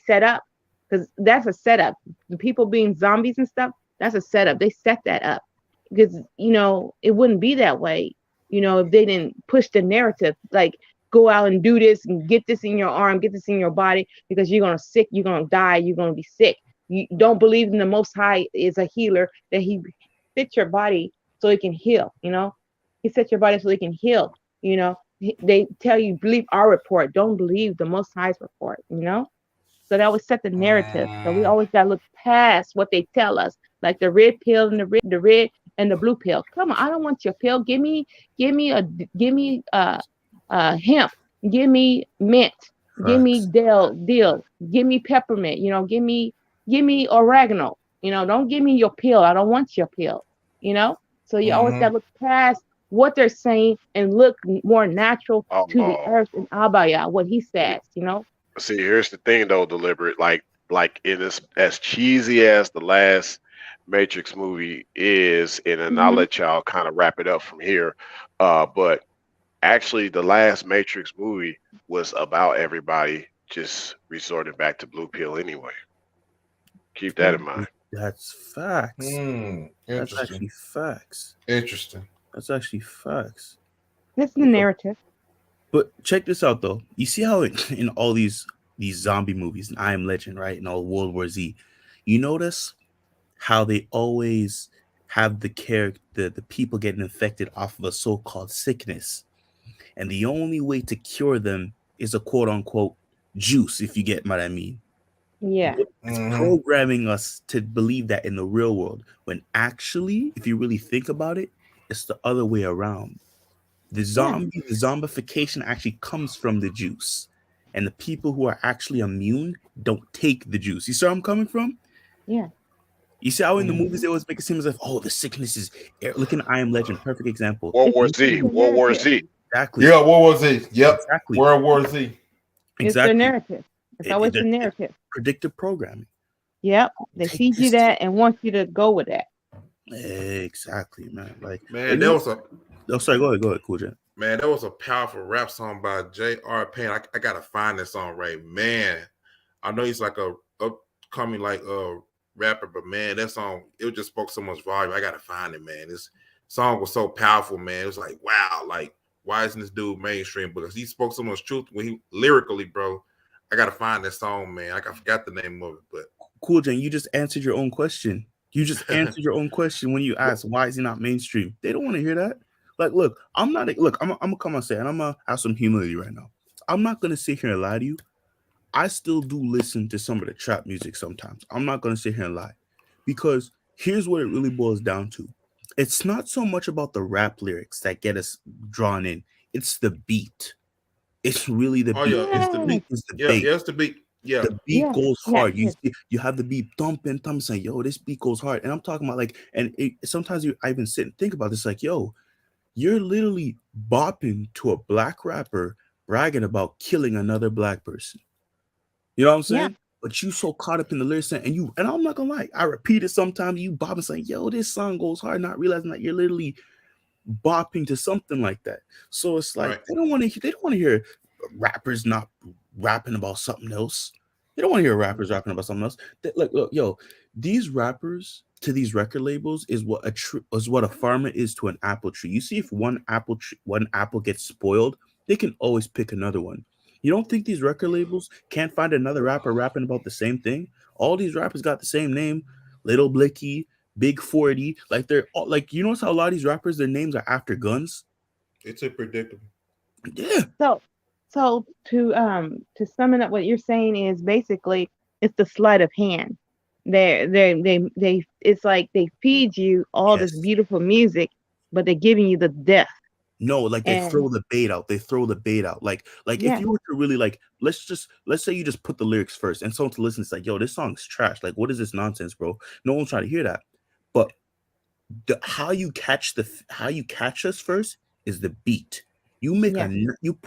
set up, because that's a setup. The people being zombies and stuff, that's a setup. They set that up because, you know, it wouldn't be that way, you know, if they didn't push the narrative, like go out and do this and get this in your arm, get this in your body, because you're going to die, you're going to be sick. You don't believe in the Most High is a healer, that he fits your body so it can heal, you know. He set your body so it can heal, you know. They tell you, believe our report, don't believe the Most High's report, you know. So they always set the narrative. So we always got to look past what they tell us, like the red pill and the red and the blue pill. Come on, I don't want your pill. Give me hemp. Give me mint. Give me dill. Give me peppermint. You know, give me oregano. You know, don't give me your pill. I don't want your pill. You know. So you always got to look past what they're saying and look more natural to the earth and Abaya, what he says. You know. See, here's the thing though, deliberate. Like it is as cheesy as the last Matrix movie is, and I'll let y'all kind of wrap it up from here. But actually, the last Matrix movie was about everybody just resorting back to blue pill anyway. Keep that in mind. That's facts. That's Interesting. actually facts. Interesting. That's actually facts. That's the narrative. But check this out, though. You see how in all these zombie movies, and I Am Legend, right, and all World War Z, you notice how they always have the people getting infected off of a so-called sickness, and the only way to cure them is a quote-unquote juice, if you get what I mean. Yeah. It's programming us to believe that in the real world, when actually, if you really think about it, it's the other way around. The zombification actually comes from the juice, and the people who are actually immune don't take the juice. You see where I'm coming from? Yeah. You see how in the movies they always make it seem as if, the sickness is. Look at I Am Legend, perfect example. World War Z. Exactly. Yeah, World War Z. Yep. Exactly. World War Z. It's the narrative. It's always the narrative. Predictive programming. Yep. They feed you that and want you to go with that. Exactly, man. Like, man, that was a. Oh, sorry. Go ahead, Cool Jet. Man, that was a powerful rap song by J.R. Payne. I gotta find that song right, man. I know he's like a upcoming like rapper, but man, that song it just spoke so much volume. I gotta find it, man. This song was so powerful, man. It was like, wow, like why isn't this dude mainstream? Because he spoke so much truth when he lyrically, bro. I gotta find that song, man. I forgot the name of it, but Cool, Jen, you just answered your own question. You just answered your own question when you asked why is he not mainstream. They don't want to hear that. Like, look, I'm gonna come and say, and I'm gonna have some humility right now. I'm not gonna sit here and lie to you. I still do listen to some of the trap music sometimes. I'm not gonna sit here and lie, because here's what it really boils down to. It's not so much about the rap lyrics that get us drawn in. It's the beat. It's really the oh beat. yeah, it's the beat. It's the Yeah, bass. yeah, it's the beat. Yeah, The beat Yeah, goes yeah, hard. yes. You have the beat thumping, saying, "Yo, this beat goes hard." And I'm talking about like, and sometimes I even sit and think about this, like, "Yo, you're literally bopping to a black rapper bragging about killing another black person." You know what I'm Yeah. saying? But you so caught up in the lyrics, and I'm not gonna lie, I repeat it sometimes. You bopping saying, "Yo, this song goes hard," not realizing that you're literally bopping to something like that. So it's like right. they don't want to hear rappers not rapping about something else. They don't want to hear rappers rapping about something else. Like, look, yo, these rappers to these record labels is what a farmer is to an apple tree. You see, if one apple gets spoiled, they can always pick another one. You don't think these record labels can't find another rapper rapping about the same thing? All these rappers got the same name: Little Blicky, Big 40. Like, they're all like, you notice how a lot of these rappers, their names are after guns? It's a predictable. Yeah. So to sum it up, what you're saying is basically it's the sleight of hand. They it's like they feed you all this Yes. beautiful music, but they're giving you the death. No, like they And throw the bait out. They throw the bait out. Like if yeah, you were to really like, let's say you just put the lyrics first, and someone to listen, it's like, "Yo, this song's trash. Like, what is this nonsense, bro?" No one's trying to hear that. But how you catch us first is the beat. You make yeah, you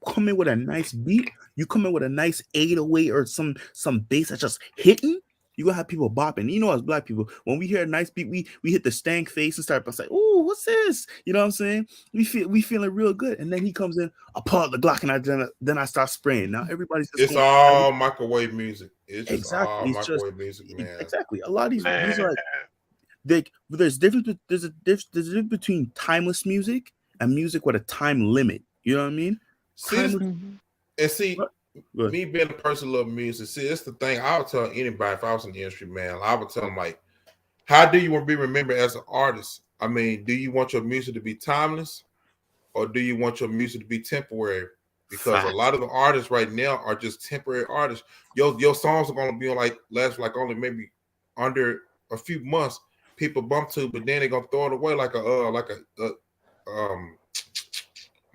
come in with a nice beat. You come in with a nice 808 or some bass that's just hitting. You gonna have people bopping. You know, as black people, when we hear a nice beat, we hit the stank face and start like, "Oh, what's this?" You know what I'm saying? We feeling real good, and then he comes in, I pull out the Glock, and then I start spraying. Now everybody's just It's going all microwave music. It's just all exactly. It's just microwave music, man. exactly. A lot of Man, these are like there's there's a difference between timeless music and music with a time limit. You know what I mean? See, this, Timeless. mhm, and see, What? Good. me being a person who love music, see, it's the thing. I would tell anybody if I was in the industry, man, I would tell them like, how do you want to be remembered as an artist? I mean, do you want your music to be timeless, or do you want your music to be temporary? Because a Fact. lot of the artists right now are just temporary artists. Your songs are gonna be like last like only maybe under a few months. People bump to, but then they're gonna throw it away like a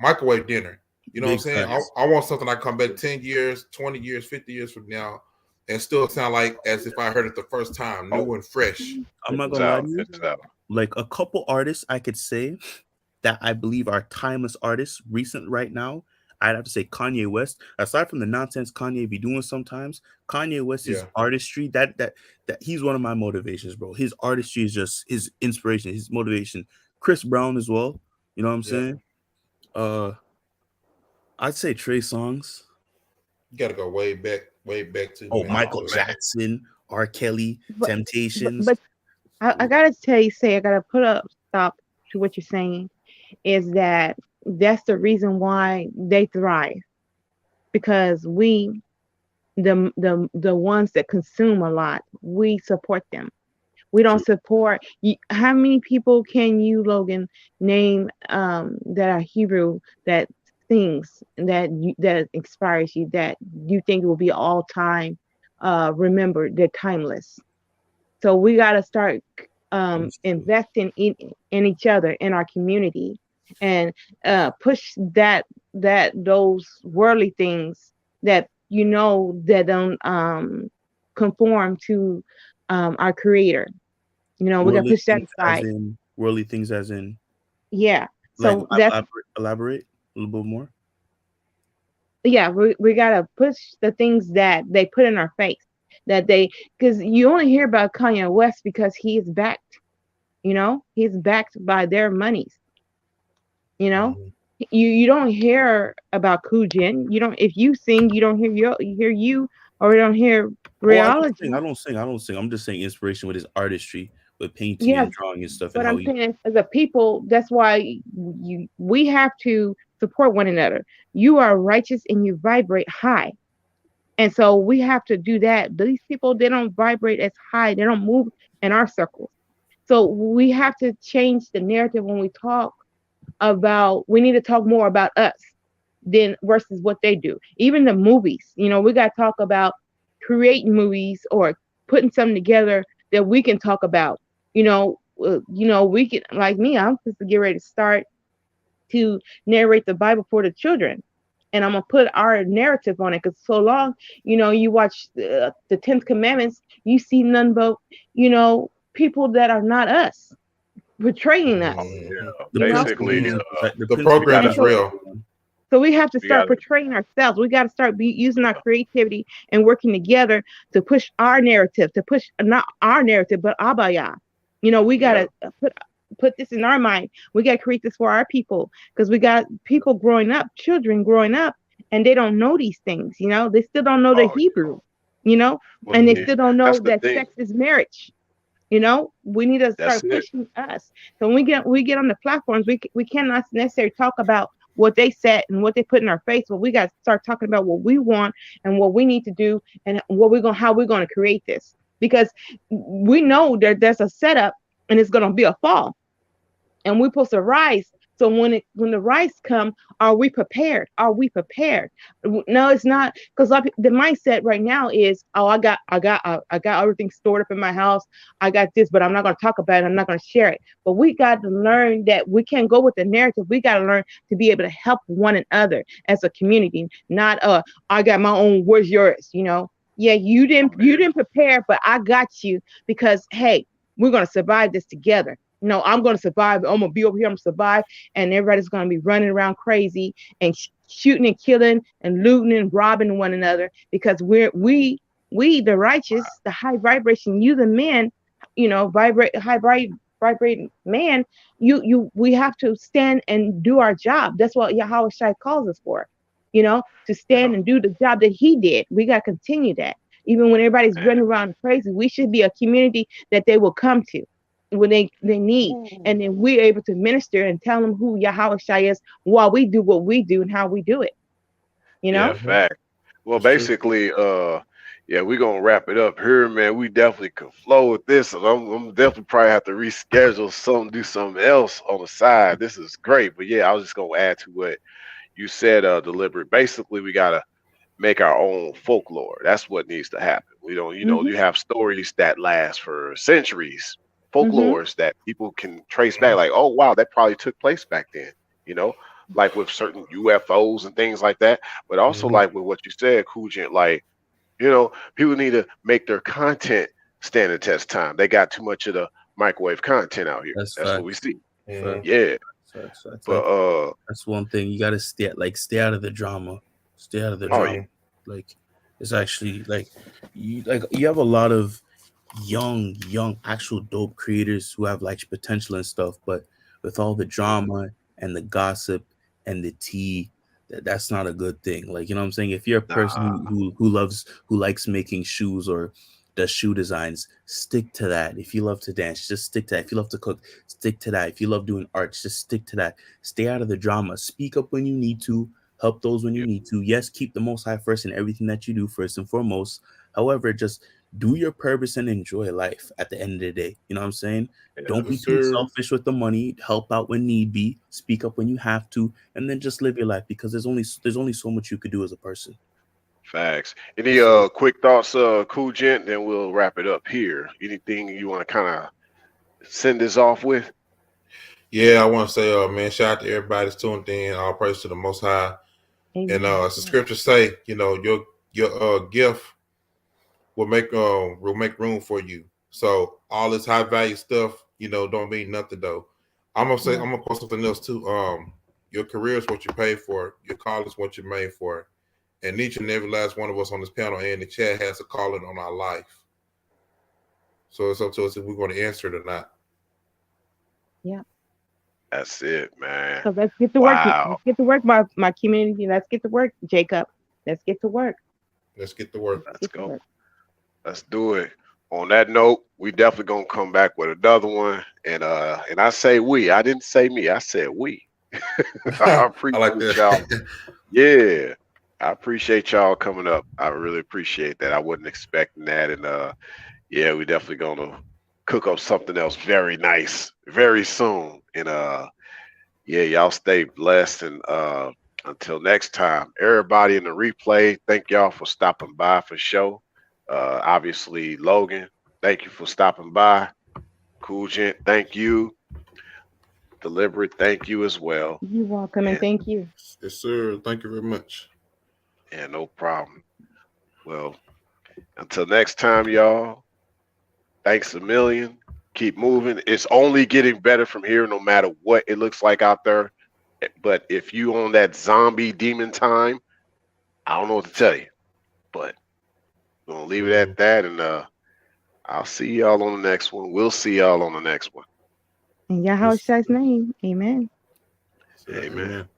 microwave dinner. You know what I'm Big saying? facts. I want something I come back 10 years, 20 years, 50 years from now and still sound like as if I heard it the first time, new and fresh. I'm not it's gonna lie out. to you. It's out. Like a couple artists, I could say that I believe are timeless artists recent right now. I'd have to say Kanye West. Aside from the nonsense Kanye be doing sometimes, Kanye West's Yeah. artistry, that he's one of my motivations, bro. His artistry is just his inspiration, his motivation. Chris Brown as well. You know what I'm Yeah. saying? I'd say Trey Songz. You gotta go way back to Oh, man. Michael But Jackson, R. Kelly, but Temptations. but I gotta I gotta put a stop to what you're saying. Is that that's the reason why they thrive, because we the ones that consume a lot, we support them. We don't True. support you. How many people can you, Logan, name that are Hebrew that sings that inspires you, that you think will be all time remembered, they're timeless? So we got to start That's true. investing in each other, in our community, and push those worldly things that that don't conform to our Creator. We got to Worldly push that things as aside. in worldly things as in Yeah. like So that's elaborate a little bit more. yeah. We got to push the things that they put in our face. That they Because you only hear about Kanye West because he is backed. He's backed by their monies. You know, Mhm. You don't hear about Kujin. You don't, if you sing, you don't hear you, or you don't hear Oh, I don't sing. rheology. I don't sing. I don't sing. I'm just saying inspiration with his artistry, with painting Yes, and drawing and stuff, and but how I'm he. saying as a people, that's why we have to support one another. You are righteous and you vibrate high. And so we have to do that. These people, they don't vibrate as high. They don't move in our circles. So we have to change the narrative when we talk about, we need to talk more about us than versus what they do. Even the movies, we got to talk about creating movies or putting something together that we can talk about. We can, like me, I'm supposed to get ready to start to narrate the Bible for the children. And I'm gonna put our narrative on it, because so long, you watch the 10th Commandments, you see none but, people that are not us portraying us. Yeah, The You know, basically, principle is the The principle program gotta, and is so real. we have to we start gotta, portraying ourselves. We got to start using our creativity and working together to push our narrative, to push not our narrative, but Abaya. We got yeah, to put this in our mind. We got to create this for our people, because we got people growing up, children growing up, and they don't know these things. They still don't know the oh, Hebrew. You know, well, and they see, still don't that's know the that thing. sex is marriage. We need to That's start it. pushing us. So when we get on the platforms, we cannot necessarily talk about what they said and what they put in our face, but we got to start talking about what we want and what we need to do, and how we're going to create this, because we know that there's a setup and it's going to be a fall, and we're supposed to rise. So when the rise come, are we prepared? Are we prepared? No, it's not, because the mindset right now is, oh, I got everything stored up in my house. I got this, but I'm not going to talk about it. I'm not going to share it. But we got to learn that we can't go with the narrative. We got to learn to be able to help one another as a community. Not I got my own. Where's yours? Yeah, you didn't prepare, but I got you, because hey, we're going to survive this together. No, I'm going to survive. I'm going to be over here. I'm going to survive. And everybody's going to be running around crazy and shooting and killing and looting and robbing one another, because we the righteous, the high vibration, you the men, vibrating man, we have to stand and do our job. That's what Yahweh Shai calls us for, to Yeah, stand and do the job that he did. We got to continue that. Even when everybody's man. running around crazy, we should be a community that they will come to when they need, and then we're able to minister and tell them who Yahweh Shai is, while we do what we do and how we do it. You Yeah, know? fact. Well, That's true. basically, yeah, we're gonna wrap it up here, man. We definitely could flow with this. I'm definitely probably have to reschedule something, do something else on the side. This is great, but yeah, I was just gonna add to what you said, deliberate. Basically, we gotta make our own folklore. That's what needs to happen. We don't, you Mhm. have stories that last for centuries, Mhm. folklores that people can trace back, like, oh wow, that probably took place back then, you know, like with certain UFOs and things like that. But also Mhm. like with what you said, Kujant, like, people need to make their content stand the test time. They got too much of the microwave content out here. That's That's what we facts. see. Mhm. Yeah. Facts. But Like that's one thing you gotta stay out of the drama. Stay out of the oh drama. yeah, Mhm. Like it's actually you have a lot of young actual dope creators who have like potential and stuff, but with all the drama and the gossip and the tea, that's not a good thing. Like, you know what I'm saying? If you're a person nah, who likes making shoes or does shoe designs, stick to that. If you love to dance, just stick to that. If you love to cook, stick to that. If you love doing arts, just stick to that. Stay out of the drama. Speak up when you need to. Help those when you yeah, need to. Yes, keep the Most High first in everything that you do, first and foremost. However, just do your purpose and enjoy life at the end of the day. You know what I'm saying? yeah, Don't be Yes, too sir. selfish with the money. Help out when need be. Speak up when you have to, and then just live your life, because there's only so much you could do as a person. facts. Any Yes, sir. quick thoughts, cool gent, then we'll wrap it up here. Anything you want to kind of send this off with? Yeah, I want to say, man, shout out to everybody that's tuned in. All praise to the Most High. And Amen. as the scriptures say, your gift will make room for you. So all this high value stuff, don't mean nothing though. I'm Yeah. gonna post something else too. Your career is what you pay for. Your call is what you're made for. And each and every last one of us on this panel and in the chat has a calling on our life. So it's up to us if we're going to answer it or not. Yeah. That's it, man. So let's get to work. Wow. Let's get to work, my community. Let's get to work, Jacob. Let's get to work. Let's get to work. Let's Get to go. work. Let's do it. On that note, we definitely gonna come back with another one. And I say we. I didn't say me. I said we. I I like appreciate y'all. that. Yeah. I appreciate y'all coming up. I really appreciate that. I wasn't expecting that. And yeah, we definitely gonna cook up something else very nice very soon. And yeah, y'all stay blessed. And until next time, everybody in the replay, thank y'all for stopping by for show. Obviously, Logan, thank you for stopping by. Cool Gent, thank you. Deliberate, thank you as well. You're welcome, and thank you. Yes, sir. Thank you very much. Yeah, no problem. Well, until next time, y'all, thanks a million. Keep moving. It's only getting better from here, no matter what it looks like out there. But if you on that zombie demon time, I don't know what to tell you. But we're gonna leave it at that, and I'll see y'all on the next one. We'll see y'all on the next one. In Yahweh Shai's name, amen. Yes, sir. Amen. Amen.